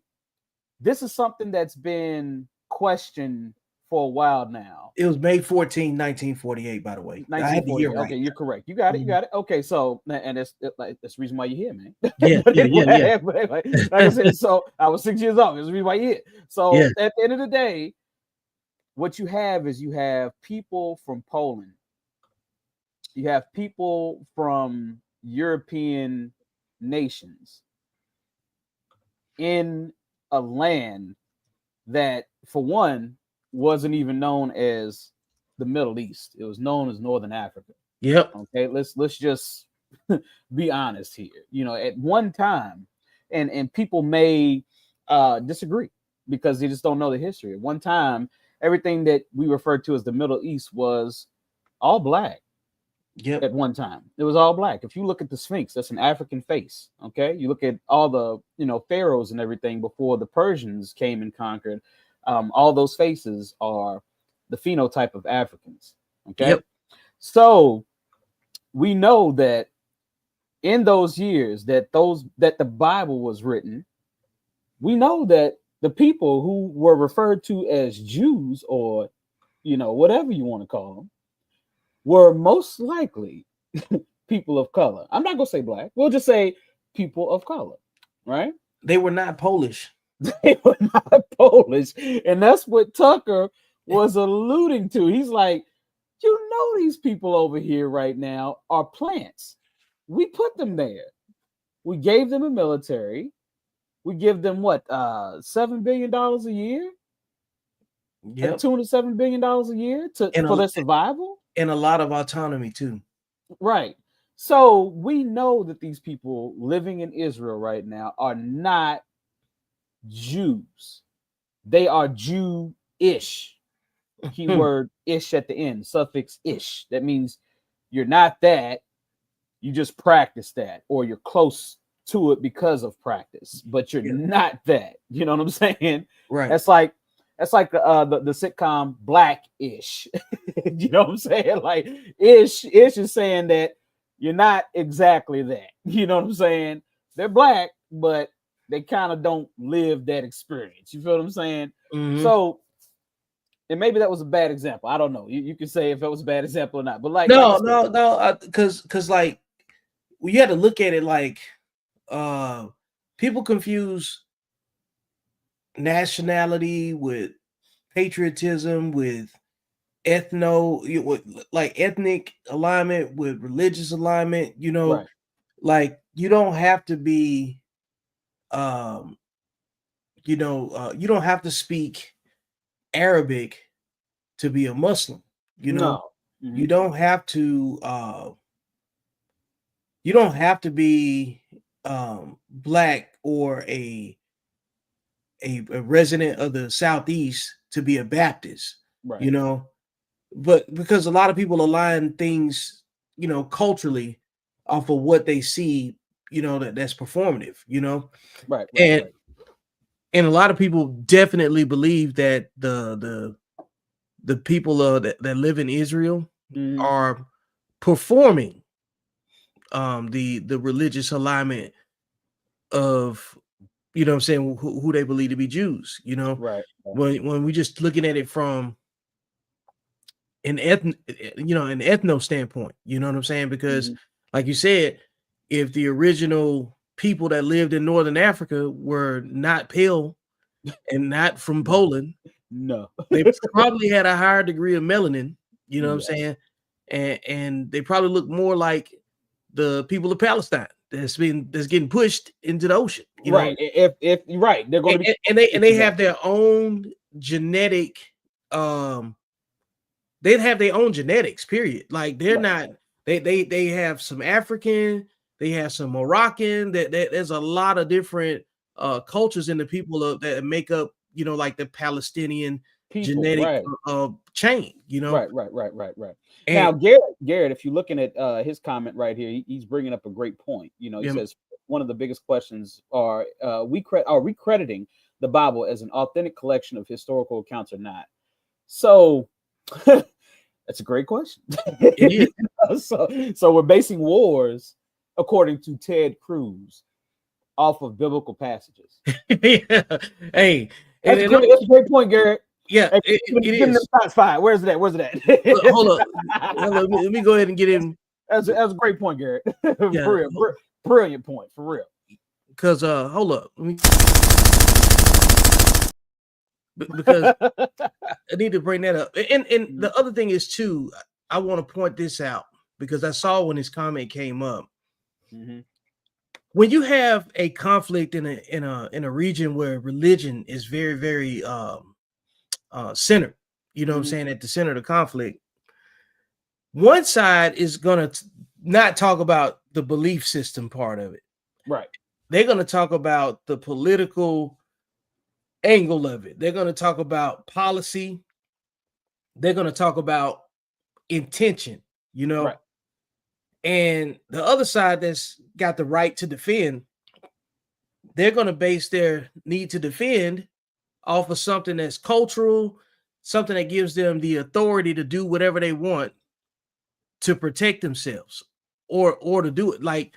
[SPEAKER 2] this is something that's been questioned for a while now.
[SPEAKER 1] It was May 14, 1948, by the way. I had the year
[SPEAKER 2] 1948.
[SPEAKER 1] right.
[SPEAKER 2] Okay, you're correct. You got it. You
[SPEAKER 1] Mhm.
[SPEAKER 2] got it. Okay, so and that's the reason why you're here, man.
[SPEAKER 1] Yeah,
[SPEAKER 2] But
[SPEAKER 1] yeah,
[SPEAKER 2] anyway,
[SPEAKER 1] yeah.
[SPEAKER 2] but anyway, like I said, so I was 6 years old. That's the reason why you're here. So
[SPEAKER 1] Yeah.
[SPEAKER 2] at the end of the day, what you have is you have people from Poland. You have people from European nations in a land that, for one, wasn't even known as the Middle East. It was known as Northern Africa.
[SPEAKER 1] Yep.
[SPEAKER 2] Okay, let's just be honest here. You know, at one time, and people may disagree because they just don't know the history. At one time, everything that we refer to as the Middle East was all black.
[SPEAKER 1] Yep.
[SPEAKER 2] At one time, it was all black. If you look at the Sphinx, that's an African face. Okay, you look at all the pharaohs and everything before the Persians came and conquered. All those faces are the phenotype of Africans. Okay,
[SPEAKER 1] Yep.
[SPEAKER 2] so we know that in those years that the Bible was written, we know that the people who were referred to as Jews, or whatever you want to call them, were most likely people of color. I'm not gonna say black. We'll just say people of color, right?
[SPEAKER 1] They were not Polish.
[SPEAKER 2] They were not Polish, and that's what Tucker was alluding to. He's like, these people over here right now are plants. We put them there. We gave them a military. We give them what, $7 billion a year?
[SPEAKER 1] Yep.
[SPEAKER 2] $207 billion a year for their survival,
[SPEAKER 1] and a lot of autonomy too.
[SPEAKER 2] Right. So we know that these people living in Israel right now are not Jews. They are Jew-ish. Keyword ish at the end, suffix ish. That means you're not that, you just practice that, or you're close to it because of practice, but you're not that. You know what I'm saying?
[SPEAKER 1] Right.
[SPEAKER 2] That's like the sitcom Black-ish. You know what I'm saying? Like ish is saying that you're not exactly that. You know what I'm saying? They're black, but they kind of don't live that experience. You feel what I'm saying?
[SPEAKER 1] Mhm.
[SPEAKER 2] So, and maybe that was a bad example. I don't know. You can say if it was a bad example or not. But
[SPEAKER 1] no, because like you had to look at it like people confuse nationality with patriotism, with ethnic alignment, with religious alignment.
[SPEAKER 2] Right.
[SPEAKER 1] Like you don't have to be, you don't have to speak Arabic to be a Muslim.
[SPEAKER 2] No.
[SPEAKER 1] You don't have to be black or a resident of the Southeast to be a Baptist.
[SPEAKER 2] Right.
[SPEAKER 1] But because a lot of people align things, culturally off of what they see, that's performative,
[SPEAKER 2] Right.
[SPEAKER 1] And a lot of people definitely believe that the people that live in Israel are performing the religious alignment of who they believe to be Jews.
[SPEAKER 2] Right.
[SPEAKER 1] When we just looking at it from an ethno standpoint, you know what I'm saying? Because like you said, if the original people that lived in Northern Africa were not pale and not from Poland,
[SPEAKER 2] no,
[SPEAKER 1] they probably had a higher degree of melanin, you know what I'm saying? And they probably look more like the people of Palestine that's getting pushed into the ocean.
[SPEAKER 2] Right. If you're right, they're going to be,
[SPEAKER 1] and they have their own genetic, they have their own genetics, period. Like they're not, they have some African, they have some Moroccan, that there's a lot of different cultures in the people that make up, like the Palestinian
[SPEAKER 2] people,
[SPEAKER 1] genetic chain,
[SPEAKER 2] Right.
[SPEAKER 1] And
[SPEAKER 2] now, Garrett, if you're looking at his comment right here, he's bringing up a great point. He says one of the biggest questions are we crediting the Bible as an authentic collection of historical accounts or not? So that's a great question.
[SPEAKER 1] It is.
[SPEAKER 2] So we're basing wars, according to Ted Cruz, off of biblical passages.
[SPEAKER 1] Hey,
[SPEAKER 2] That's a great point, Garrett.
[SPEAKER 1] Yeah,
[SPEAKER 2] Hey,
[SPEAKER 1] it
[SPEAKER 2] give me
[SPEAKER 1] is.
[SPEAKER 2] the shots fired. Where's it at? Where's it at?
[SPEAKER 1] Hold up. Let me go ahead and get in.
[SPEAKER 2] That's a great point, Garrett.
[SPEAKER 1] Yeah.
[SPEAKER 2] For real, brilliant point, for real.
[SPEAKER 1] Because hold up. Because I need to bring that up. And the other thing is too, I want to point this out because I saw when this comment came up.
[SPEAKER 2] Mm-hmm.
[SPEAKER 1] When you have a conflict in a region where religion is very, very centered, you know what I'm saying, at the center of the conflict, one side is gonna not talk about the belief system part of it.
[SPEAKER 2] Right.
[SPEAKER 1] They're gonna talk about the political angle of it. They're gonna talk about policy. They're gonna talk about intention, you know.
[SPEAKER 2] Right.
[SPEAKER 1] And the other side that's got the right to defend, they're going to base their need to defend off of something that's cultural, something that gives them the authority to do whatever they want to protect themselves or to do it. Like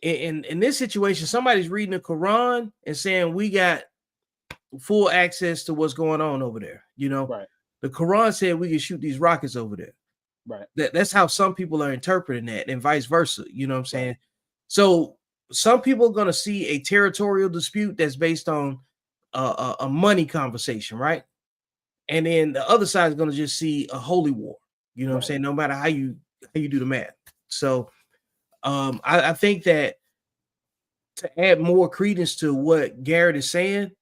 [SPEAKER 1] in this situation, somebody's reading the Quran and saying we got full access to what's going on over there. You know,
[SPEAKER 2] right.
[SPEAKER 1] The Quran said we can shoot these rockets over there.
[SPEAKER 2] Right.
[SPEAKER 1] That's how some people are interpreting that, and vice versa. You know what I'm saying? Right. So some people are going to see a territorial dispute that's based on a money conversation, right? And then the other side is going to just see a holy war. You know what I'm saying? No matter how you do the math. So I think that to add more credence to what Garrett is saying,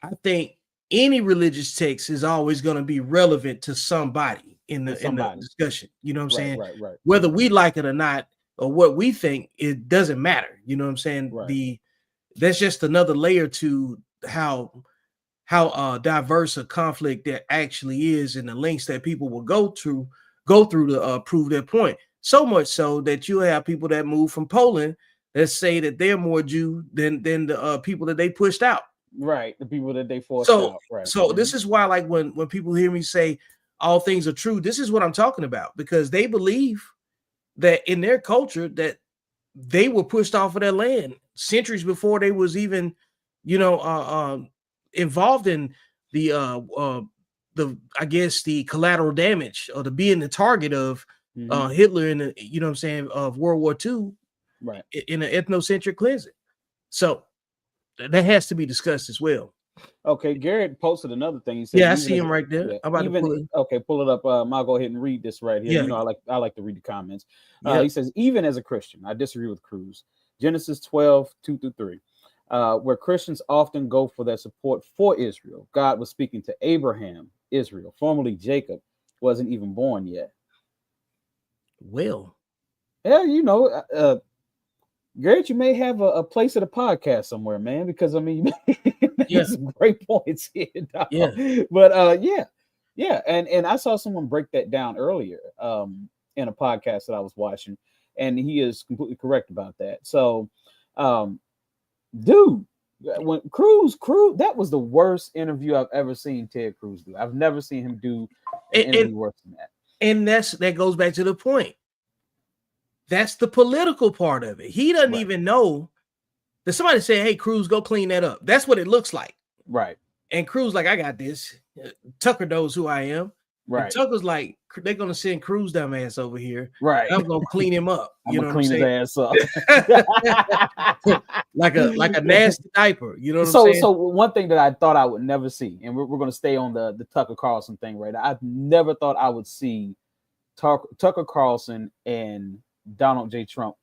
[SPEAKER 1] I think any religious text is always going to be relevant to somebody in the discussion. You know what I'm saying?
[SPEAKER 2] Right.
[SPEAKER 1] Whether we like it or not, or what we think, it doesn't matter. You know what I'm saying? Right. That's just another layer to how diverse a conflict there actually is, and the lengths that people will go through to prove their point. So much so that you have people that move from Poland that say that they're more Jew than the people that they pushed out.
[SPEAKER 2] Right, the people that they forced out. Right.
[SPEAKER 1] So this is why, like, when people hear me say all things are true, this is what I'm talking about, because they believe that in their culture that they were pushed off of their land centuries before they was even, involved in the I guess the collateral damage or the being the target of Hitler in the, you know what I'm saying, of World War II,
[SPEAKER 2] right,
[SPEAKER 1] in an ethnocentric cleansing. So that has to be discussed as well.
[SPEAKER 2] Okay, Garrett posted another thing. He said,
[SPEAKER 1] "Yeah, I see him right there." I'm about to pull it.
[SPEAKER 2] Okay, pull it up. I'll go ahead and read this right here.
[SPEAKER 1] Yeah.
[SPEAKER 2] I like to read the comments. He says, even as a Christian, I disagree with Cruz. Genesis 12:2-3, where Christians often go for their support for Israel. God was speaking to Abraham. Israel, formerly Jacob, wasn't even born yet.
[SPEAKER 1] Well,
[SPEAKER 2] yeah, Garrett, you may have a place at a podcast somewhere, man, because I mean, you some great points here. Dog.
[SPEAKER 1] Yeah,
[SPEAKER 2] but yeah, and I saw someone break that down earlier in a podcast that I was watching, and he is completely correct about that. So, dude, when Cruz, that was the worst interview I've ever seen Ted Cruz do. I've never seen him do an interview worse than that.
[SPEAKER 1] And that goes back to the point. That's the political part of it. He doesn't even know that somebody said, "Hey, Cruz, go clean that up." That's what it looks like.
[SPEAKER 2] Right.
[SPEAKER 1] And Cruz like, "I got this." Tucker knows who I am. Right. And Tucker's like, they're going to send Cruz dumbass over here.
[SPEAKER 2] Right.
[SPEAKER 1] I'm going to clean him up.
[SPEAKER 2] You know, clean his ass up.
[SPEAKER 1] like a nasty diaper. You know what I'm saying?
[SPEAKER 2] So one thing that I thought I would never see, and we're going to stay on the Tucker Carlson thing, right? I've never thought I would see Tucker Carlson and Donald J. Trump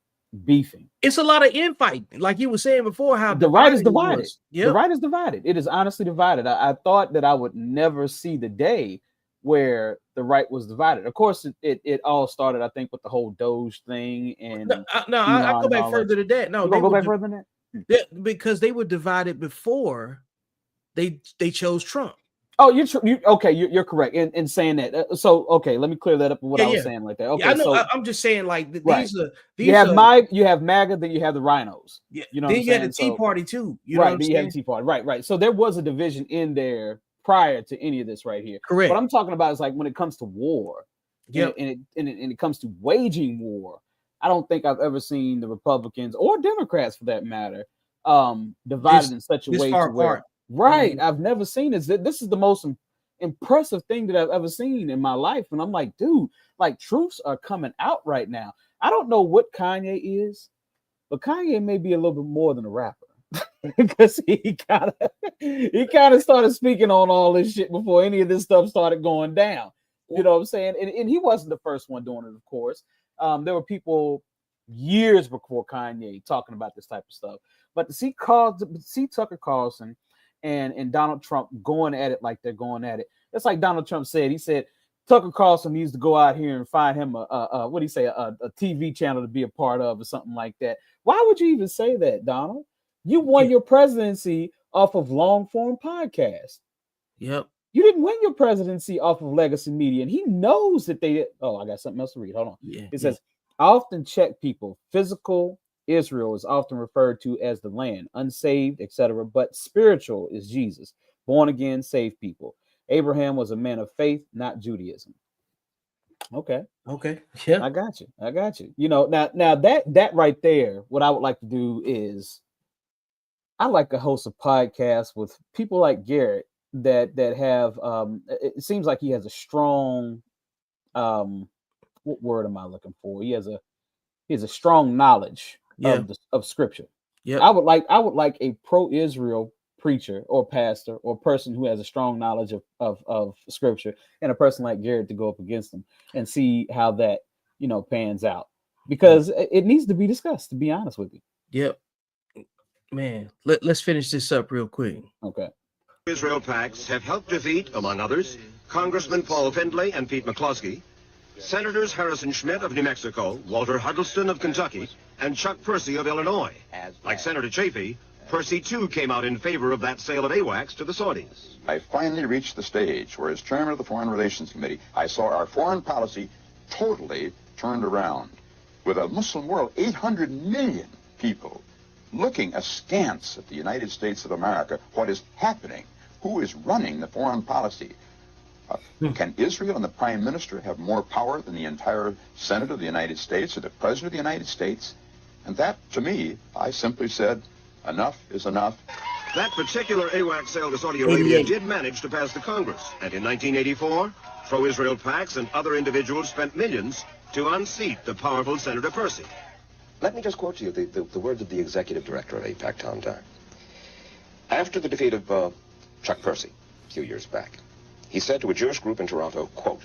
[SPEAKER 2] beefing.
[SPEAKER 1] It's a lot of infighting, like you were saying before. How
[SPEAKER 2] the right is divided. The right is divided. It is honestly divided. I thought that I would never see the day where the right was divided. Of course, it all started, I think, with the whole Doge thing. And
[SPEAKER 1] I go back further than that. No,
[SPEAKER 2] they go back further than
[SPEAKER 1] that. Because they were divided before they chose Trump.
[SPEAKER 2] Oh, you're correct in saying that. So okay, let me clear that up with what I was saying like that. Okay,
[SPEAKER 1] I know. I'm just saying like these are
[SPEAKER 2] you have MAGA, then you have the rhinos.
[SPEAKER 1] Yeah, you know. Then you had the Tea Party too. You know what I'm saying?
[SPEAKER 2] You had the Tea Party. Right. So there was a division in there prior to any of this right here.
[SPEAKER 1] Correct.
[SPEAKER 2] What I'm talking about is like when it comes to war, and it comes to waging war. I don't think I've ever seen the Republicans or Democrats, for that matter, divided in such a way to where. Right. I've never seen this. This is the most impressive thing that I've ever seen in my life. And I'm like, dude, like truths are coming out right now. I don't know what Kanye is, but Kanye may be a little bit more than a rapper. Because he kind of started speaking on all this shit before any of this stuff started going down. You know what I'm saying? And he wasn't the first one doing it, of course. There were people years before Kanye talking about this type of stuff. But to see Tucker Carlson and Donald Trump going at it like they're going at it, it's like Donald Trump said. He said Tucker Carlson needs to go out here and find him a TV channel to be a part of or something like that. Why would you even say that, Donald? You won your presidency off of long form podcast.
[SPEAKER 1] Yep.
[SPEAKER 2] You didn't win your presidency off of legacy media. And he knows that they, I got something else to read. Hold on.
[SPEAKER 1] Yeah.
[SPEAKER 2] It says, I often check people. Physical Israel is often referred to as the land, unsaved, etc. But spiritual is Jesus, born again, saved people. Abraham was a man of faith, not Judaism. Okay.
[SPEAKER 1] Yeah.
[SPEAKER 2] I got you. You know, now that right there, what I would like to do is I like to host a podcast with people like Garrett that have it seems like he has a strong what word am I looking for? He has a strong knowledge of scripture.
[SPEAKER 1] Yeah.
[SPEAKER 2] I would like a pro-Israel preacher or pastor or person who has a strong knowledge of scripture and a person like Garrett to go up against them and see how that, you know, pans out, because it needs to be discussed, to be honest with you.
[SPEAKER 1] Yep. Man, let's finish this up real quick.
[SPEAKER 2] Okay.
[SPEAKER 8] Israel PACs have helped defeat, among others, Congressman Paul Findlay and Pete McCloskey, Senators Harrison Schmitt of New Mexico, Walter Huddleston of Kentucky, and Chuck Percy of Illinois. Like Senator Chafee, Percy too came out in favor of that sale of AWACS to the Saudis.
[SPEAKER 11] I finally reached the stage where, as chairman of the Foreign Relations Committee, I saw our foreign policy totally turned around. With a Muslim world, 800 million people looking askance at the United States of America, what is happening? Who is running the foreign policy? Can Israel and the Prime Minister have more power than the entire Senate of the United States or the President of the United States? And that, to me, I simply said, enough is enough.
[SPEAKER 8] That particular AWACS sale to Saudi Arabia did manage to pass the Congress. And in 1984, pro-Israel PACs and other individuals spent millions to unseat the powerful Senator Percy.
[SPEAKER 12] Let me just quote to you the words of the executive director of AIPAC, Tom Dyer. After the defeat of Chuck Percy a few years back, he said to a Jewish group in Toronto, quote,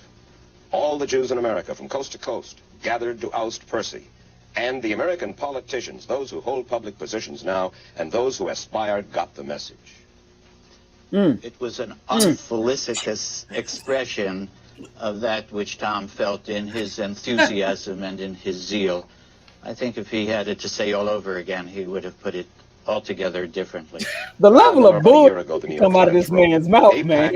[SPEAKER 12] all the Jews in America from coast to coast gathered to oust Percy, and the American politicians, those who hold public positions now, and those who aspired, got the message.
[SPEAKER 10] It was an unfelicitous expression of that which Tom felt in his enthusiasm and in his zeal. I think if he had it to say all over again, he would have put it altogether differently.
[SPEAKER 2] The level of bullshit come out of this man's mouth, man.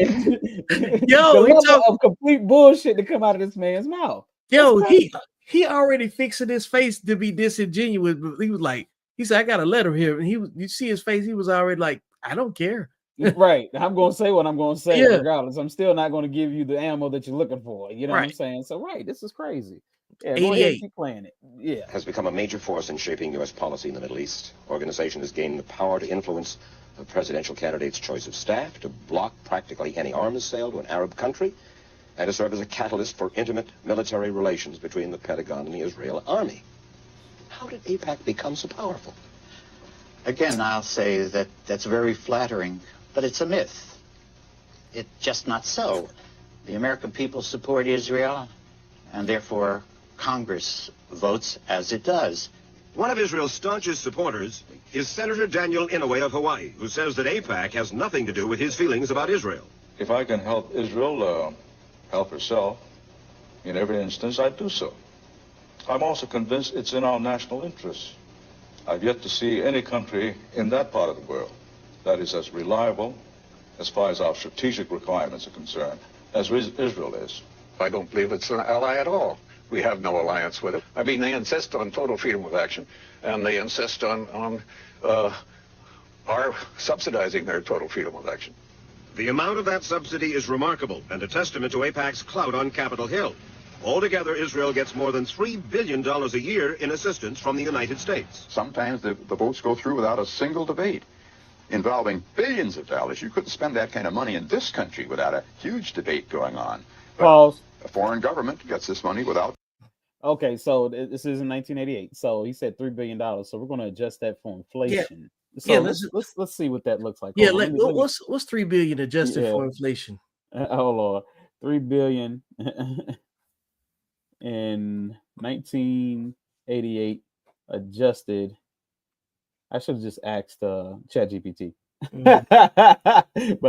[SPEAKER 1] Yo,
[SPEAKER 2] the level of complete bullshit to come out of this man's mouth.
[SPEAKER 1] Yo, he already fixing his face to be disingenuous. But he was like, he said, I got a letter here. And you see his face, he was already like, I don't care.
[SPEAKER 2] Right. I'm going to say what I'm going to say regardless. I'm still not going to give you the ammo that you're looking for. You know what I'm saying? So, this is crazy. Yeah, go ahead, keep playing it. Yeah.
[SPEAKER 12] Has become a major force in shaping U.S. policy in the Middle East. Organization has gained the power to influence a presidential candidate's choice of staff, to block practically any arms sale to an Arab country, and to serve as a catalyst for intimate military relations between the Pentagon and the Israel army. How did AIPAC become so powerful?
[SPEAKER 10] Again, I'll say that that's very flattering, but it's a myth. It's just not so. The American people support Israel, and therefore Congress votes as it does.
[SPEAKER 8] One of Israel's staunchest supporters is Senator Daniel Inouye of Hawaii, who says that AIPAC has nothing to do with his feelings about Israel.
[SPEAKER 13] If I can help Israel help herself in every instance, I do so. I'm also convinced it's in our national interest. I've yet to see any country in that part of the world that is as reliable as far as our strategic requirements are concerned as Israel is.
[SPEAKER 9] I don't believe it's an ally at all. We have no alliance with it. I mean, they insist on total freedom of action, and they insist on our subsidizing their total freedom of action.
[SPEAKER 8] The amount of that subsidy is remarkable and a testament to AIPAC's clout on Capitol Hill. Altogether, Israel gets more than $3 billion a year in assistance from the United States.
[SPEAKER 11] Sometimes the votes go through without a single debate. involving billions of dollars. You couldn't spend that kind of money in this country without a huge debate going on. But
[SPEAKER 2] Pause.
[SPEAKER 11] a foreign government gets this money without.
[SPEAKER 2] Okay, so this is in 1988. So he said $3 billion. So we're going to adjust that for inflation. So
[SPEAKER 1] Yeah,
[SPEAKER 2] let's see what that looks like.
[SPEAKER 1] Yeah,
[SPEAKER 2] Hold on, let me-
[SPEAKER 1] what's 3 billion adjusted
[SPEAKER 2] Yeah.
[SPEAKER 1] for inflation?
[SPEAKER 2] Oh Lord, 3 billion in 1988 adjusted. I should have just asked ChatGPT, but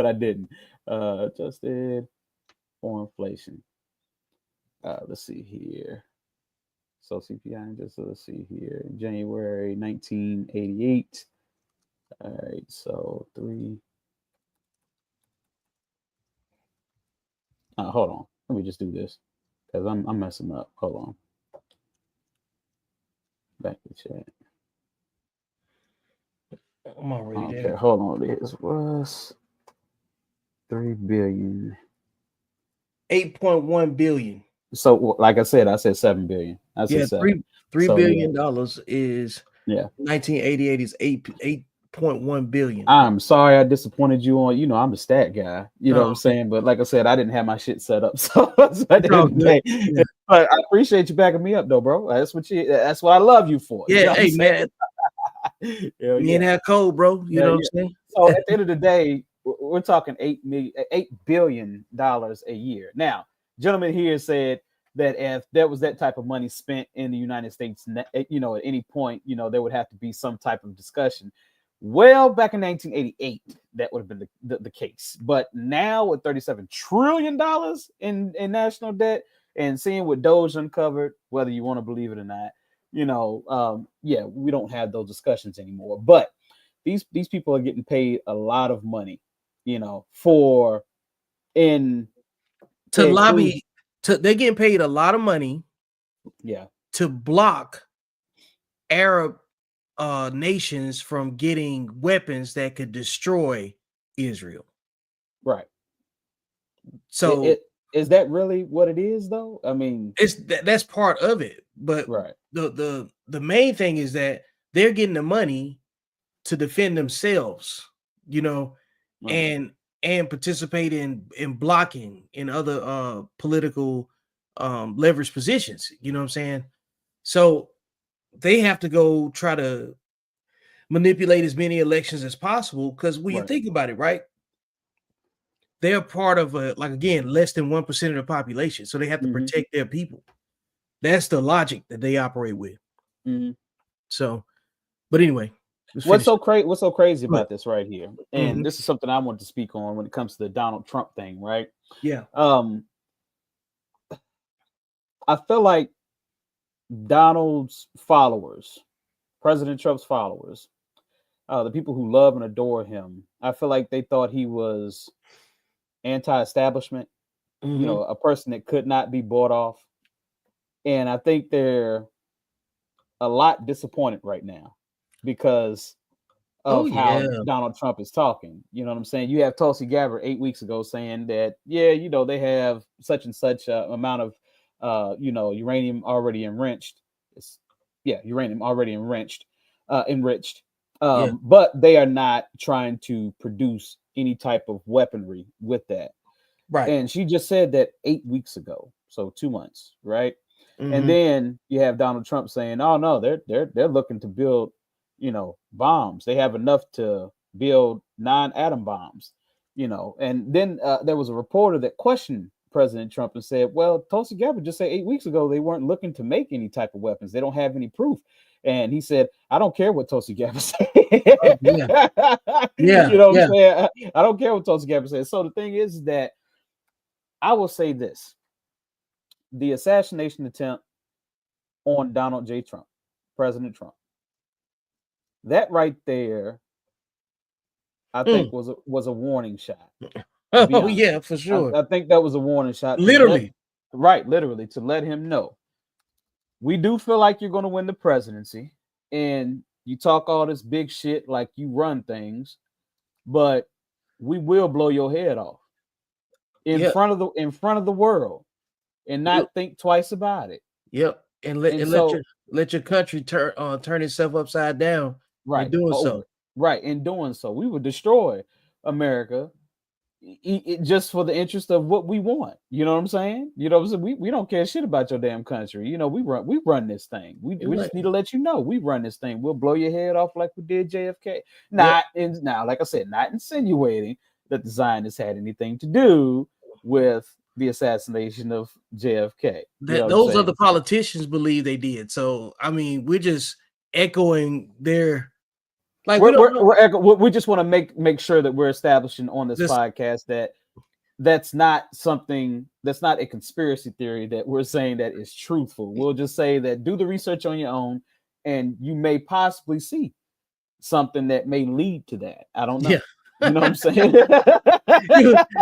[SPEAKER 2] I didn't. Adjusted for inflation. Let's see here. So CPI, just let's see here. January 1988. All right, so 3. Hold on. Let me just do this because I'm messing up. Hold on. Back to chat.
[SPEAKER 1] I'm already
[SPEAKER 2] Okay,
[SPEAKER 1] there.
[SPEAKER 2] hold on. This was 3 billion.
[SPEAKER 1] 8.1 billion.
[SPEAKER 2] So, like I said 7 billion. I said
[SPEAKER 1] Yeah,
[SPEAKER 2] seven.
[SPEAKER 1] $3
[SPEAKER 2] So,
[SPEAKER 1] billion dollars is 1988 is 8.1 billion.
[SPEAKER 2] I'm sorry I disappointed you on. I'm the stat guy. You know
[SPEAKER 1] Oh,
[SPEAKER 2] what I'm saying? But like I said, I didn't have my shit set up. So at the end
[SPEAKER 1] all
[SPEAKER 2] of the day,
[SPEAKER 1] good. Yeah.
[SPEAKER 2] but I appreciate you backing me up, though, bro. That's what I love you for. You know
[SPEAKER 1] Yeah,
[SPEAKER 2] what
[SPEAKER 1] hey
[SPEAKER 2] I'm saying?
[SPEAKER 1] man,
[SPEAKER 2] Hell
[SPEAKER 1] me and
[SPEAKER 2] yeah.
[SPEAKER 1] that code, bro. You
[SPEAKER 2] Yeah,
[SPEAKER 1] know what
[SPEAKER 2] yeah.
[SPEAKER 1] I'm saying?
[SPEAKER 2] So at the end of the day, we're talking $8 billion a year. Now, gentleman here said that if there was that type of money spent in the United States, at any point, there would have to be some type of discussion. Well, back in 1988, that would have been the case. But now with $37 trillion in national debt and seeing what Doge uncovered, whether you want to believe it or not, we don't have those discussions anymore. But these people are getting paid a lot of money, for
[SPEAKER 1] to lobby. They're getting paid a lot of money.
[SPEAKER 2] Yeah.
[SPEAKER 1] To block Arab nations from getting weapons that could destroy Israel.
[SPEAKER 2] Right.
[SPEAKER 1] So
[SPEAKER 2] is that really what it is, though? I mean,
[SPEAKER 1] that's part of it, but
[SPEAKER 2] right.
[SPEAKER 1] The main thing is that they're getting the money to defend themselves,
[SPEAKER 2] Right.
[SPEAKER 1] and participate in blocking in other political leverage positions. You know what I'm saying? So they have to go try to manipulate as many elections as possible, because when you think about it, right, they're part of less than 1% of the population, so they have to protect their people. That's the logic that they operate with. So, but anyway,
[SPEAKER 2] what's so crazy about this right here, and
[SPEAKER 1] Mhm.
[SPEAKER 2] this is something I want to speak on when it comes to the Donald Trump thing, right?
[SPEAKER 1] Yeah.
[SPEAKER 2] I feel like Donald's followers, President Trump's followers, the people who love and adore him, I feel like they thought he was anti-establishment, a person that could not be bought off. And I think they're a lot disappointed right now because of how Donald Trump is talking. You know what I'm saying? You have Tulsi Gabbard 8 weeks ago saying that, they have such and such amount of uranium already enriched. Uranium already enriched. But they are not trying to produce any type of weaponry with that.
[SPEAKER 1] Right.
[SPEAKER 2] And she just said that 8 weeks ago, so 2 months, right? And then you have Donald Trump saying, "Oh no, they're looking to build, bombs. They have enough to build 9 atom bombs, And then there was a reporter that questioned President Trump and said, "Well, Tulsi Gabbard just said 8 weeks ago they weren't looking to make any type of weapons. They don't have any proof." And he said, "I don't care what Tulsi Gabbard said."
[SPEAKER 1] Yeah.
[SPEAKER 2] You know what I'm saying? I don't care what Tulsi Gabbard said. So the thing is that I will say this: the assassination attempt on Donald J. Trump, President Trump, that right there, I think was a warning shot.
[SPEAKER 1] Oh yeah, for sure.
[SPEAKER 2] I think that was a warning shot.
[SPEAKER 1] Literally,
[SPEAKER 2] literally to let him know, we do feel like you're going to win the presidency, and you talk all this big shit like you run things, but we will blow your head off in front of the world, and not think twice about it.
[SPEAKER 1] Yep, and let your country turn itself upside down.
[SPEAKER 2] Right,
[SPEAKER 1] doing so.
[SPEAKER 2] Right. In doing so, we would destroy America just for the interest of what we want. You know what I'm saying? You know what I'm saying? We don't care shit about your damn country. You know, we run this thing. We just need to let you know we run this thing. We'll blow your head off like we did JFK. Now, like I said, not insinuating that the Zionists had anything to do with the assassination of JFK.
[SPEAKER 1] Those other politicians believe they did. So I mean, we're just echoing their. Like
[SPEAKER 2] we just want to make sure that we're establishing on this podcast that that's not a conspiracy theory that we're saying that is truthful. We'll just say that do the research on your own, and you may possibly see something that may lead to that. I don't know.
[SPEAKER 1] Yeah.
[SPEAKER 2] You know what I'm saying?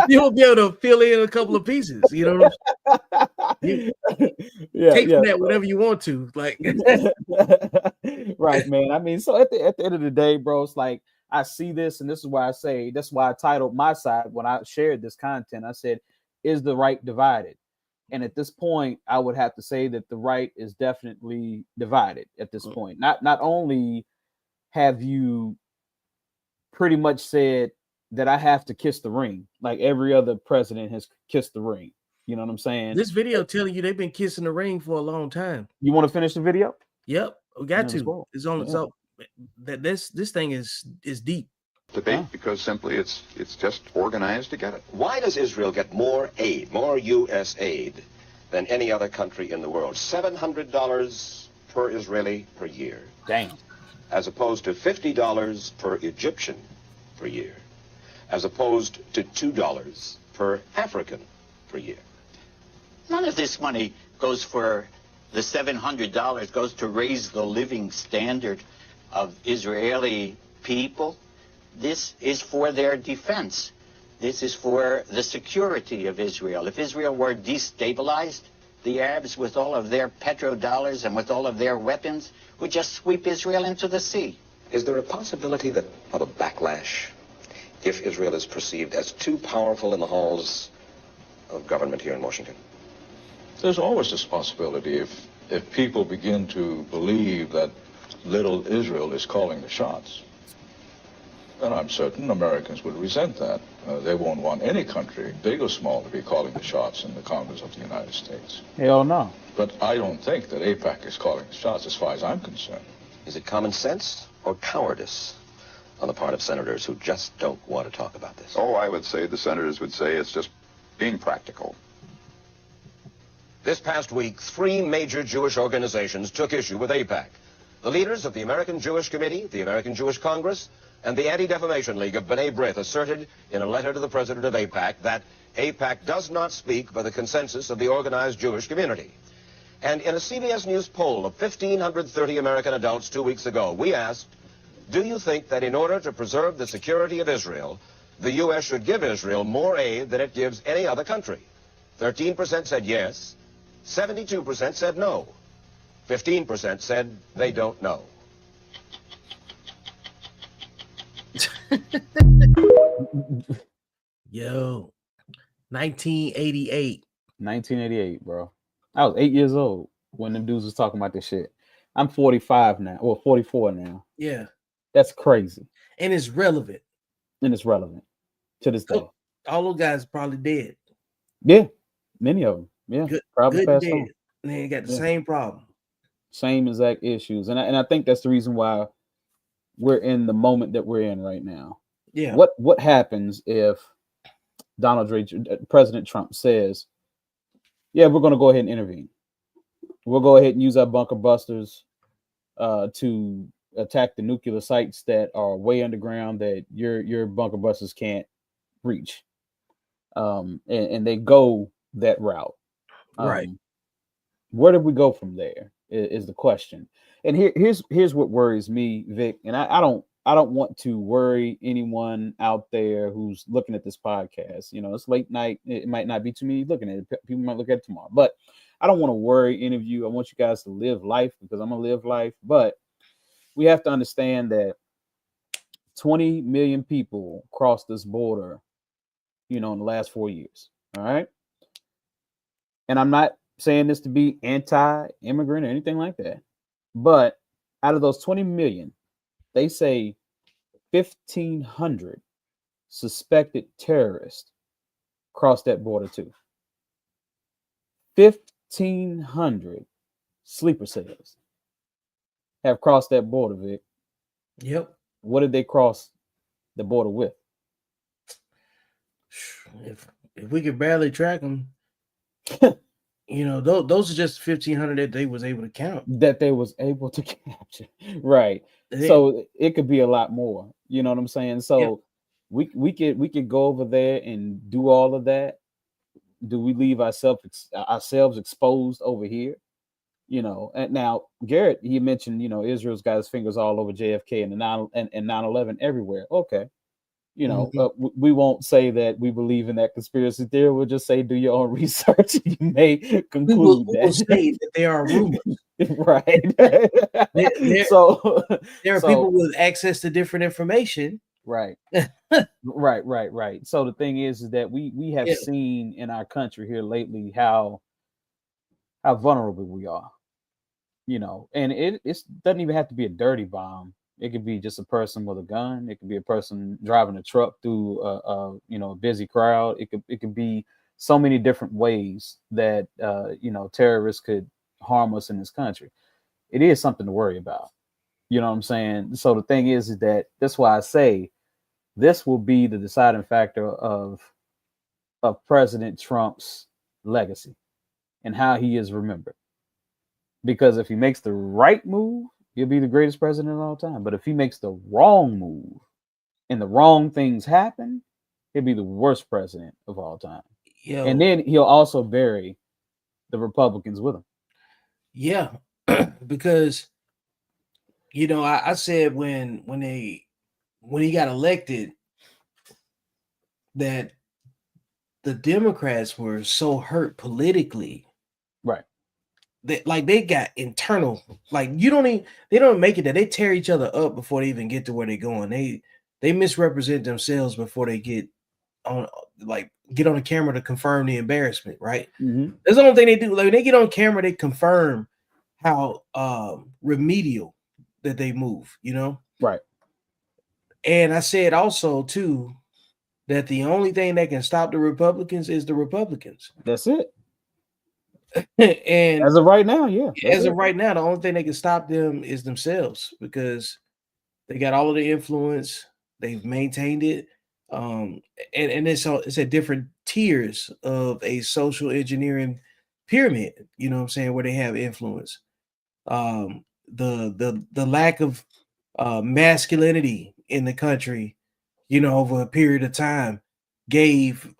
[SPEAKER 1] You'll be able to fill in a couple of pieces. You know what I'm saying? Take from that whatever you want to. Like,
[SPEAKER 2] right, man. I mean, so at the end of the day, bro, it's like I see this, and this is why that's why I titled my side when I shared this content. I said, "Is the right divided?" And at this point, I would have to say that the right is definitely divided at this point. Not only have you pretty much said that I have to kiss the ring, like every other president has kissed the ring. You know what I'm saying?
[SPEAKER 1] This video telling you they've been kissing the ring for a long time.
[SPEAKER 2] You want to finish the video?
[SPEAKER 1] Yep, we got to.
[SPEAKER 2] Well.
[SPEAKER 1] It's on. So that this thing is deep.
[SPEAKER 11] Debate because simply it's just organized to get it.
[SPEAKER 12] Why does Israel get more aid, more U.S. aid, than any other country in the world? $700 per Israeli per year.
[SPEAKER 2] Damn.
[SPEAKER 12] As opposed to $50 per Egyptian per year, as opposed to $2 per African per year.
[SPEAKER 10] None of this money goes for the $700 goes to raise the living standard of Israeli people. This is for their defense. This is for the security of Israel. If Israel were destabilized, the Arabs, with all of their petrodollars and with all of their weapons, would just sweep Israel into the sea.
[SPEAKER 12] Is there a possibility of a backlash if Israel is perceived as too powerful in the halls of government here in Washington?
[SPEAKER 13] There's always this possibility if people begin to believe that little Israel is calling the shots. And I'm certain Americans would resent that. They won't want any country, big or small, to be calling the shots in the Congress of the United States.
[SPEAKER 2] Hell no.
[SPEAKER 13] But I don't think that AIPAC is calling the shots as far as I'm concerned.
[SPEAKER 12] Is it common sense or cowardice on the part of senators who just don't want to talk about this?
[SPEAKER 11] Oh, I would say the senators would say it's just being practical.
[SPEAKER 12] This past week, 3 major Jewish organizations took issue with AIPAC. The leaders of the American Jewish Committee, the American Jewish Congress, and the Anti-Defamation League of B'nai B'rith asserted in a letter to the president of AIPAC that AIPAC does not speak for the consensus of the organized Jewish community. And in a CBS News poll of 1,530 American adults 2 weeks ago, we asked, do you think that in order to preserve the security of Israel, the U.S. should give Israel more aid than it gives any other country? 13% said yes, 72% said no, 15% said they don't know.
[SPEAKER 1] Yo, 1988.
[SPEAKER 2] 1988, bro. I was 8 years old when them dudes was talking about this shit. I'm 45 now, or 44 now.
[SPEAKER 1] Yeah.
[SPEAKER 2] That's crazy.
[SPEAKER 1] And it's relevant.
[SPEAKER 2] And it's relevant to this day.
[SPEAKER 1] All those guys probably dead.
[SPEAKER 2] Yeah. Many of them. Yeah. Probably
[SPEAKER 1] good
[SPEAKER 2] passed
[SPEAKER 1] dead.
[SPEAKER 2] on.
[SPEAKER 1] And they got the same problem.
[SPEAKER 2] Same exact issues. And I think that's the reason why we're in the moment that we're in right now.
[SPEAKER 1] Yeah.
[SPEAKER 2] What happens if President Trump says, yeah, we're going to go ahead and intervene. We'll go ahead and use our bunker busters to attack the nuclear sites that are way underground that your bunker busters can't reach. And they go that route.
[SPEAKER 1] Right.
[SPEAKER 2] Where do we go from there is the question. And here's what worries me, Vic. And I don't want to worry anyone out there who's looking at this podcast. You know, it's late night. It might not be too many looking at it. People might look at it tomorrow. But I don't want to worry any of you. I want you guys to live life because I'm going to live life. But we have to understand that 20 million people crossed this border, you know, in the last 4 years. All right. And I'm not saying this to be anti-immigrant or anything like that. But out of those 20 million, they say 1,500 suspected terrorists crossed that border too. 1,500 sleeper cells have crossed that border, Vic.
[SPEAKER 1] Yep.
[SPEAKER 2] What did they cross the border with?
[SPEAKER 1] If we could barely track them, those are just 1,500 that they was able to count.
[SPEAKER 2] That they was able to capture, right? So it could be a lot more. You know what I'm saying? So we could go over there and do all of that. Do we leave ourselves exposed over here? And now Garrett, he mentioned, Israel's got his fingers all over JFK and 9/11 everywhere. Okay. We won't say that we believe in that conspiracy theory. We'll just say do your own research. You may conclude
[SPEAKER 1] we will say that they are rumors.
[SPEAKER 2] Right.
[SPEAKER 1] So there are people with access to different information.
[SPEAKER 2] Right. Right. So the thing is that we have seen in our country here lately how vulnerable we are. And it doesn't even have to be a dirty bomb. It could be just a person with a gun. It could be a person driving a truck through a busy crowd. It could be so many different ways that terrorists could harm us in this country. It is something to worry about. You know what I'm saying? So the thing is that that's why I say this will be the deciding factor of President Trump's legacy and how he is remembered. Because if he makes the right move, he'll be the greatest president of all time. But if he makes the wrong move and the wrong things happen, he'll be the worst president of all time. And then he'll also bury the Republicans with him.
[SPEAKER 1] Yeah, because I said when he got elected that the Democrats were so hurt politically,
[SPEAKER 2] right?
[SPEAKER 1] They got internal, they don't make it that they tear each other up before they even get to where they're going. They misrepresent themselves before they get on the camera to confirm the embarrassment, right?
[SPEAKER 2] Mm-hmm.
[SPEAKER 1] That's the only thing they do. When they get on camera, they confirm how remedial that they move,
[SPEAKER 2] Right.
[SPEAKER 1] And I said also too that the only thing that can stop the Republicans is the Republicans.
[SPEAKER 2] That's it.
[SPEAKER 1] And
[SPEAKER 2] as of right now,
[SPEAKER 1] right now, the only thing that can stop them is themselves, because they got all of the influence. They've maintained it. And it's at different tiers of a social engineering pyramid, you know what I'm saying, where they have influence. The lack of masculinity in the country, over a period of time gave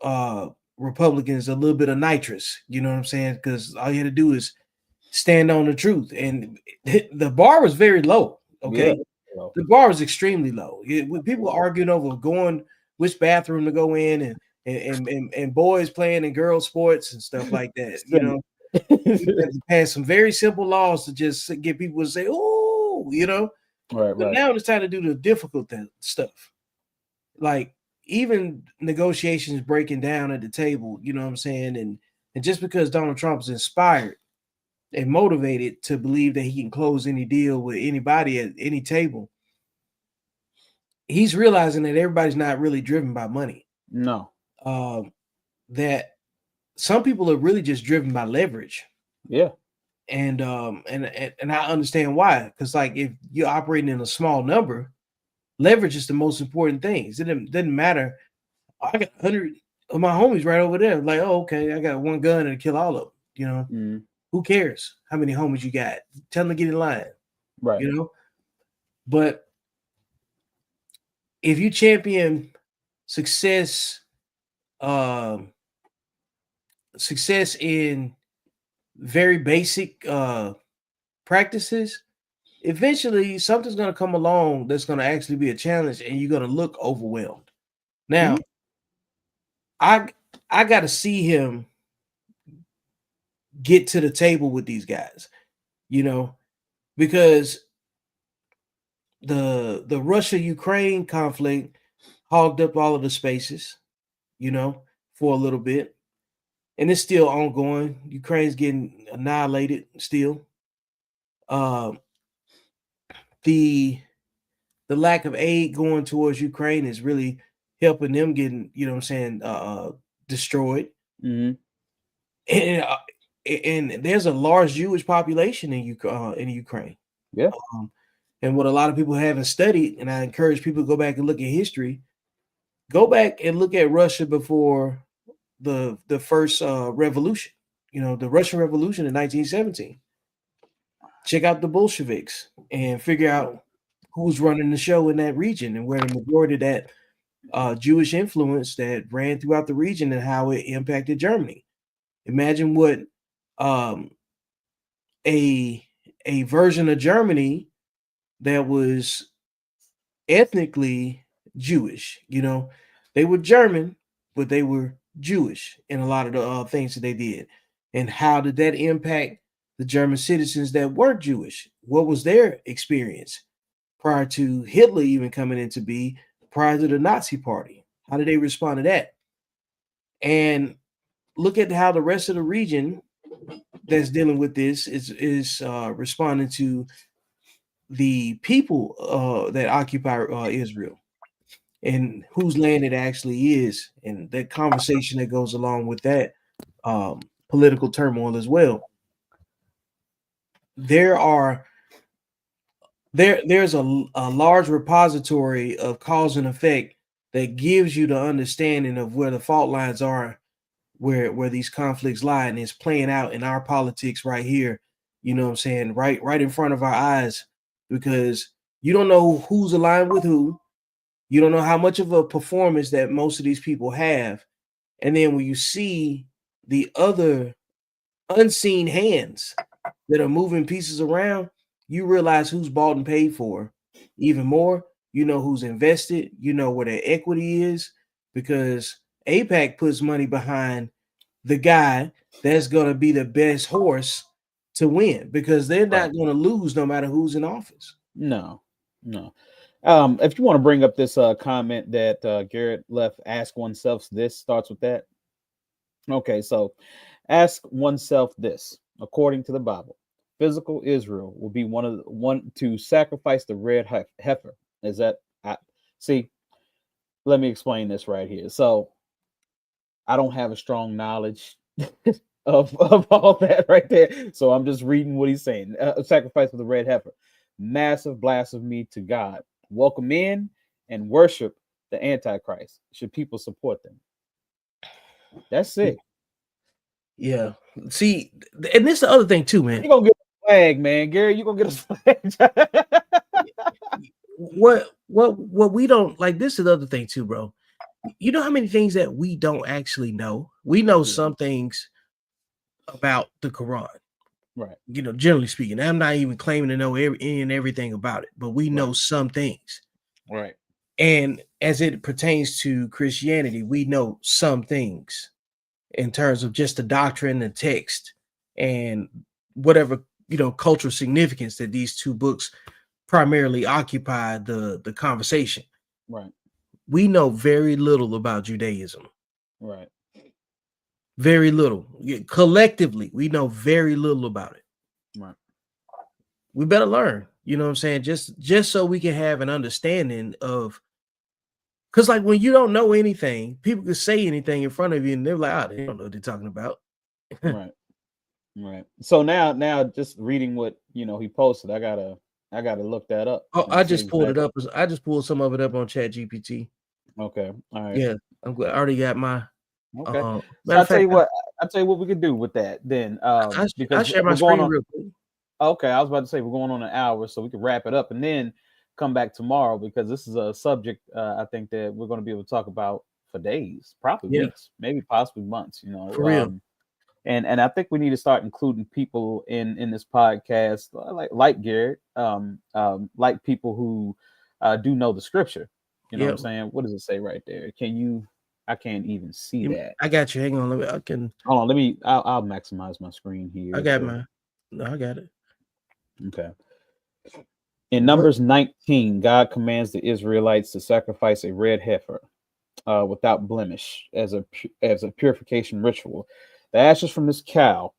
[SPEAKER 1] Republicans a little bit of nitrous, you know what I'm saying? Because all you had to do is stand on the truth. And the bar was very low. Okay. Yeah. The bar was extremely low. People arguing over which bathroom to go in and boys playing in girls sports and stuff like that. You had to pass some very simple laws to just get people to say, oh,
[SPEAKER 2] Right.
[SPEAKER 1] But now it's time to do the difficult stuff. Like even negotiations breaking down at the table, you know what I'm saying? And just because Donald Trump's inspired and motivated to believe that he can close any deal with anybody at any table, he's realizing that everybody's not really driven by money.
[SPEAKER 2] No.
[SPEAKER 1] That some people are really just driven by leverage.
[SPEAKER 2] Yeah.
[SPEAKER 1] And I understand why. Because if you're operating in a small number, leverage is the most important thing. It doesn't matter. I got 100 of my homies right over there. Like, oh, okay, I got one gun and kill all of them. Who cares how many homies you got? Tell them to get in line.
[SPEAKER 2] Right.
[SPEAKER 1] But if you champion success in very basic practices, eventually something's going to come along that's going to actually be a challenge and you're going to look overwhelmed. Now, I got to see him get to the table with these guys, because the Russia-Ukraine conflict hogged up all of the spaces, for a little bit. And it's still ongoing. Ukraine's getting annihilated still. The the lack of aid going towards Ukraine is really helping them getting, you know what I'm saying, destroyed.
[SPEAKER 2] Mm-hmm.
[SPEAKER 1] And there's a large Jewish population in Ukraine.
[SPEAKER 2] Yeah.
[SPEAKER 1] And what a lot of people haven't studied, and I encourage people to go back and look at history. Go back and look at Russia before the first revolution. You know, the Russian Revolution in 1917. Check out the Bolsheviks and figure out who's running the show in that region and where the majority of that Jewish influence that ran throughout the region and how it impacted Germany. Imagine what a version of Germany that was ethnically Jewish. You know, they were German, but they were Jewish in a lot of the things that they did. And how did that impact the German citizens that weren't Jewish? What was their experience prior to Hitler even coming into being, prior to the Nazi Party? How did they respond to that? And look at how the rest of the region that's dealing with this is responding to the people that occupy Israel and whose land it actually is, and that conversation that goes along with that political turmoil as well. There's a large repository of cause and effect that gives you the understanding of where the fault lines are, where these conflicts lie, and it's playing out in our politics right here. You know what I'm saying? Right in front of our eyes, because you don't know who's aligned with who. You don't know how much of a performance that most of these people have. And then when you see the other unseen hands that are moving pieces around, you realize who's bought and paid for. Even more, you know who's invested, you know where their equity is, because AIPAC puts money behind the guy that's going to be the best horse to win, because they're not going to lose no matter who's in office.
[SPEAKER 2] No. If you want to bring up this comment that Garrett left, ask oneself this, starts with that. Okay, so ask oneself this: according to the Bible, physical Israel will be one to sacrifice the red heifer. Is that see? Let me explain this right here. So I don't have a strong knowledge of all that right there. So I'm just reading what he's saying. Sacrifice of the red heifer. Massive blasphemy to God. Welcome in and worship the Antichrist. Should people support them? That's it.
[SPEAKER 1] Yeah. See, and this is the other thing too, man.
[SPEAKER 2] You're gonna get a flag, man. Gary, you're gonna get a flag.
[SPEAKER 1] What we don't like, this is the other thing too, bro. You know how many things that we don't actually know? We know some things about the Quran.
[SPEAKER 2] Right.
[SPEAKER 1] You know, generally speaking, I'm not even claiming to know any and everything about it, but we know some things.
[SPEAKER 2] Right.
[SPEAKER 1] And as it pertains to Christianity, we know some things in terms of just the doctrine and text and whatever, you know, cultural significance that these two books primarily occupy the conversation.
[SPEAKER 2] Right.
[SPEAKER 1] We know very little about Judaism.
[SPEAKER 2] Right.
[SPEAKER 1] Very little. Collectively, we know very little about it.
[SPEAKER 2] Right.
[SPEAKER 1] We better learn, you know what I'm saying? Just so we can have an understanding of, because like when you don't know anything, people can say anything in front of you and they're like, they don't know what they're talking about.
[SPEAKER 2] Right. So now just reading what he posted, I gotta look that up.
[SPEAKER 1] Oh, I just pulled it up. I just pulled some of it up on ChatGPT.
[SPEAKER 2] Okay. All right.
[SPEAKER 1] Yeah, I already got my.
[SPEAKER 2] Okay. So I'll tell you what we could do with that then.
[SPEAKER 1] Because I share my screen real quick.
[SPEAKER 2] Okay, I was about to say we're going on an hour, so we can wrap it up and then come back tomorrow, because this is a subject I think that we're going to be able to talk about for days, probably weeks, maybe possibly months.
[SPEAKER 1] For real.
[SPEAKER 2] And I think we need to start including people in this podcast, like Garrett, like people who do know the scripture. You know what I'm saying? What does it say right there? I can't even see that.
[SPEAKER 1] I got you. Hang on.
[SPEAKER 2] Hold on. I'll maximize my screen here.
[SPEAKER 1] I got mine. No, I got it.
[SPEAKER 2] Okay. In Numbers 19, God commands the Israelites to sacrifice a red heifer without blemish as a purification ritual. The ashes from this cow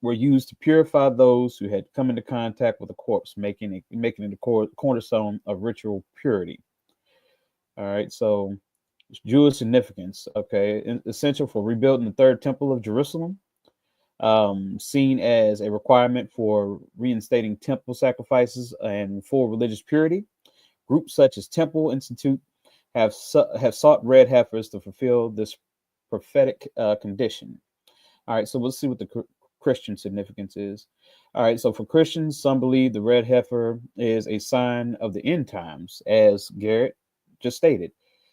[SPEAKER 2] were used to purify those who had come into contact with a corpse, making it a cornerstone of ritual purity. All right, so Jewish significance, okay, essential for rebuilding the third temple of Jerusalem, seen as a requirement for reinstating temple sacrifices and full religious purity. Groups such as Temple Institute have sought red heifers to fulfill this prophetic condition. All right, so let's see what the Christian significance is. All right, so for Christians, some believe the red heifer is a sign of the end times, as Garrett just stated,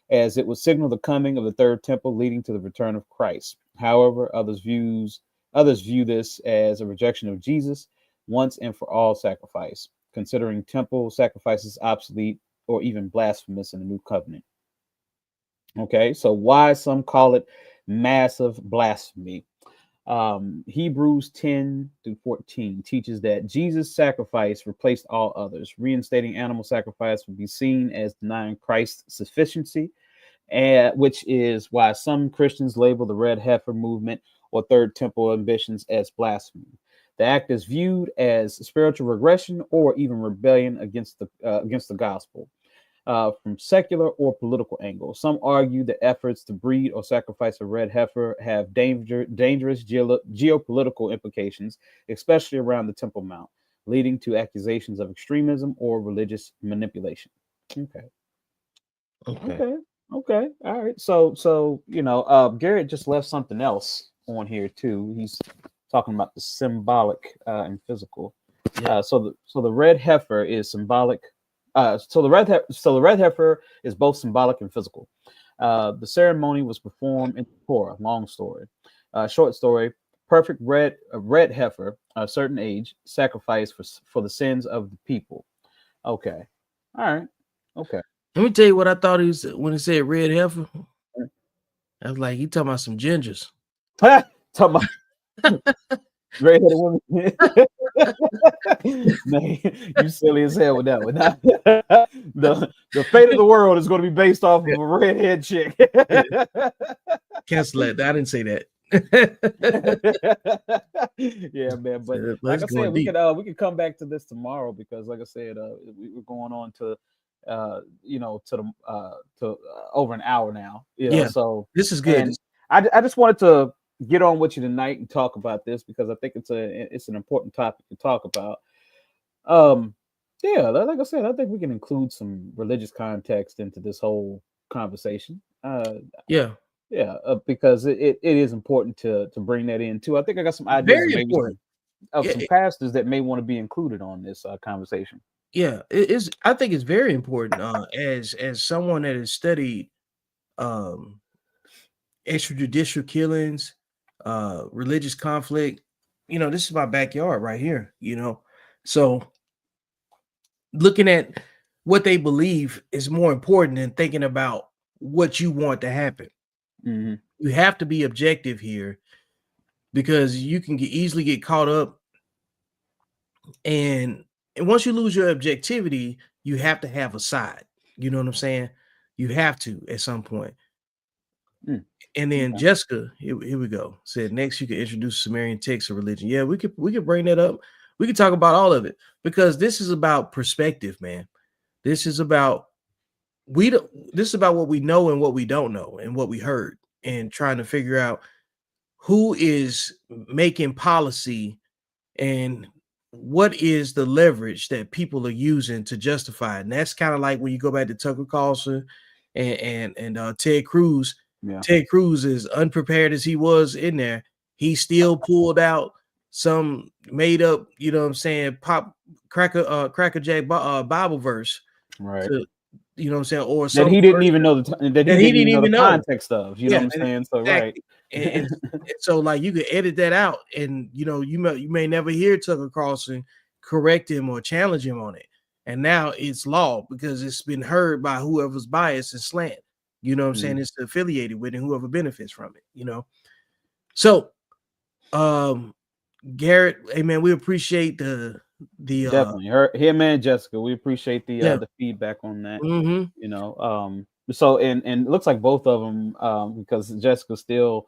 [SPEAKER 2] as it would signal the coming of the third temple leading to the return of Christ. However, others view this as a rejection of Jesus' once and for all sacrifice, considering temple sacrifices obsolete or even blasphemous in the new covenant. Okay, so why some call it massive blasphemy? Hebrews 10-14 teaches that Jesus' sacrifice replaced all others. Reinstating animal sacrifice would be seen as denying Christ's sufficiency, which is why some Christians label the red heifer movement or third temple ambitions as blasphemy. The act is viewed as spiritual regression or even rebellion against the gospel. From secular or political angles, some argue that efforts to breed or sacrifice a red heifer have dangerous geopolitical implications, especially around the Temple Mount, leading to accusations of extremism or religious manipulation. Okay. All right. So Garrett just left something else on here too. He's talking about the symbolic and physical.
[SPEAKER 1] Yeah.
[SPEAKER 2] So the red heifer is symbolic. So the red heifer is both symbolic and physical. The ceremony was performed in Torah. Long story, short story. Perfect red heifer, a certain age, sacrifice for the sins of the people. Okay, all right, okay.
[SPEAKER 1] Let me tell you what I thought he was when he said red heifer. I was like, he talking about some gingers.
[SPEAKER 2] Talking about red-headed woman. Man, you silly as hell with that one. The fate of the world is going to be based off of a redhead chick.
[SPEAKER 1] Cancel that. I didn't say that.
[SPEAKER 2] Yeah, man. But like I said, we could come back to this tomorrow because, like I said, we're going on to over an hour now.
[SPEAKER 1] Yeah.
[SPEAKER 2] So
[SPEAKER 1] this is good.
[SPEAKER 2] I just wanted to get on with you tonight and talk about this because I think it's an important topic to talk about. Yeah, like I said, I think we can include some religious context into this whole conversation. Because it is important to bring that in too. I think I got some ideas of some pastors that may want to be included on this conversation.
[SPEAKER 1] Yeah, it is. I think it's very important as someone that has studied extrajudicial killings, religious conflict. This is my backyard right here. So looking at what they believe is more important than thinking about what you want to happen.
[SPEAKER 2] Mm-hmm.
[SPEAKER 1] You have to be objective here because you can easily get caught up. And once you lose your objectivity, you have to have a side. You know what I'm saying? You have to at some point. And then Jessica, here we go, said next you can introduce Sumerian texts of religion. Yeah, we could bring that up. We could talk about all of it because this is about perspective, man. This is about what we know and what we don't know and what we heard and trying to figure out who is making policy and what is the leverage that people are using to justify it. And that's kind of like when you go back to Tucker Carlson and Ted Cruz.
[SPEAKER 2] Yeah.
[SPEAKER 1] Ted Cruz, as unprepared as he was in there, he still pulled out some made up, crackerjack Bible verse,
[SPEAKER 2] right?
[SPEAKER 1] Or
[SPEAKER 2] that he didn't even know the context of, know what I'm saying? So
[SPEAKER 1] exactly. Right, and so like you could edit that out, and you may never hear Tucker Carlson correct him or challenge him on it, and now it's law because it's been heard by whoever's biased and slant. You know what I'm saying? It's affiliated with and whoever benefits from it, So Garrett, hey man, we appreciate the
[SPEAKER 2] definitely him and Jessica. We appreciate the feedback on that.
[SPEAKER 1] Mm-hmm.
[SPEAKER 2] So and it looks like both of them because Jessica still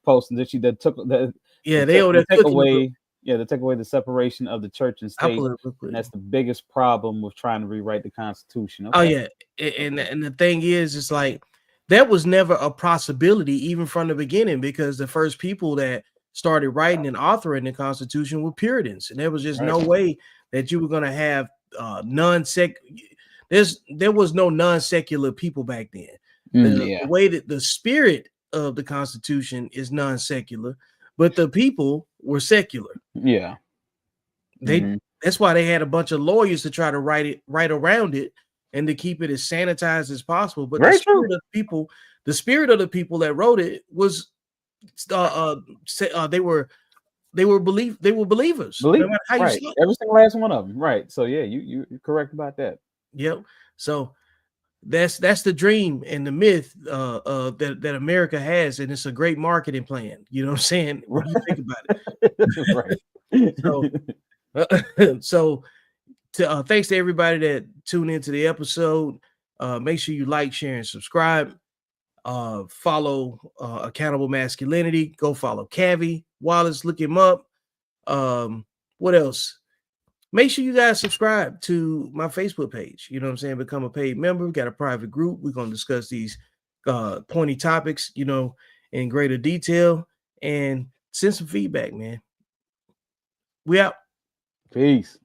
[SPEAKER 2] posting that
[SPEAKER 1] Yeah, they over there
[SPEAKER 2] take
[SPEAKER 1] cooking
[SPEAKER 2] away. Yeah, to take away the separation of the church and state. And that's the biggest problem with trying to rewrite the Constitution. Okay?
[SPEAKER 1] Oh yeah, and the thing is, it's like that was never a possibility even from the beginning, because the first people that started writing and authoring the Constitution were Puritans, and there was just no way that you were going to have there was no non-secular people back then. The way that the spirit of the Constitution is non-secular, but the people were secular.
[SPEAKER 2] Yeah.
[SPEAKER 1] That's why they had a bunch of lawyers to try to write around it and to keep it as sanitized as possible. But the spirit of the people that wrote it was they were believers. No matter how you saw it.
[SPEAKER 2] Every single last one of them. Right. So yeah, you're correct about that.
[SPEAKER 1] Yep. So that's the dream and the myth that America has, and it's a great marketing plan. You know what I'm saying? What do you think about it? Right. So thanks to everybody that tuned into the episode. Make sure you like, share, and subscribe. Follow Accountable Masculinity. Go follow Cavi Wallace. Look him up. What else? Make sure you guys subscribe to my Facebook page. You know what I'm saying? Become a paid member. We got a private group. We're going to discuss these pointy topics, in greater detail, and send some feedback, man. We out.
[SPEAKER 2] Peace.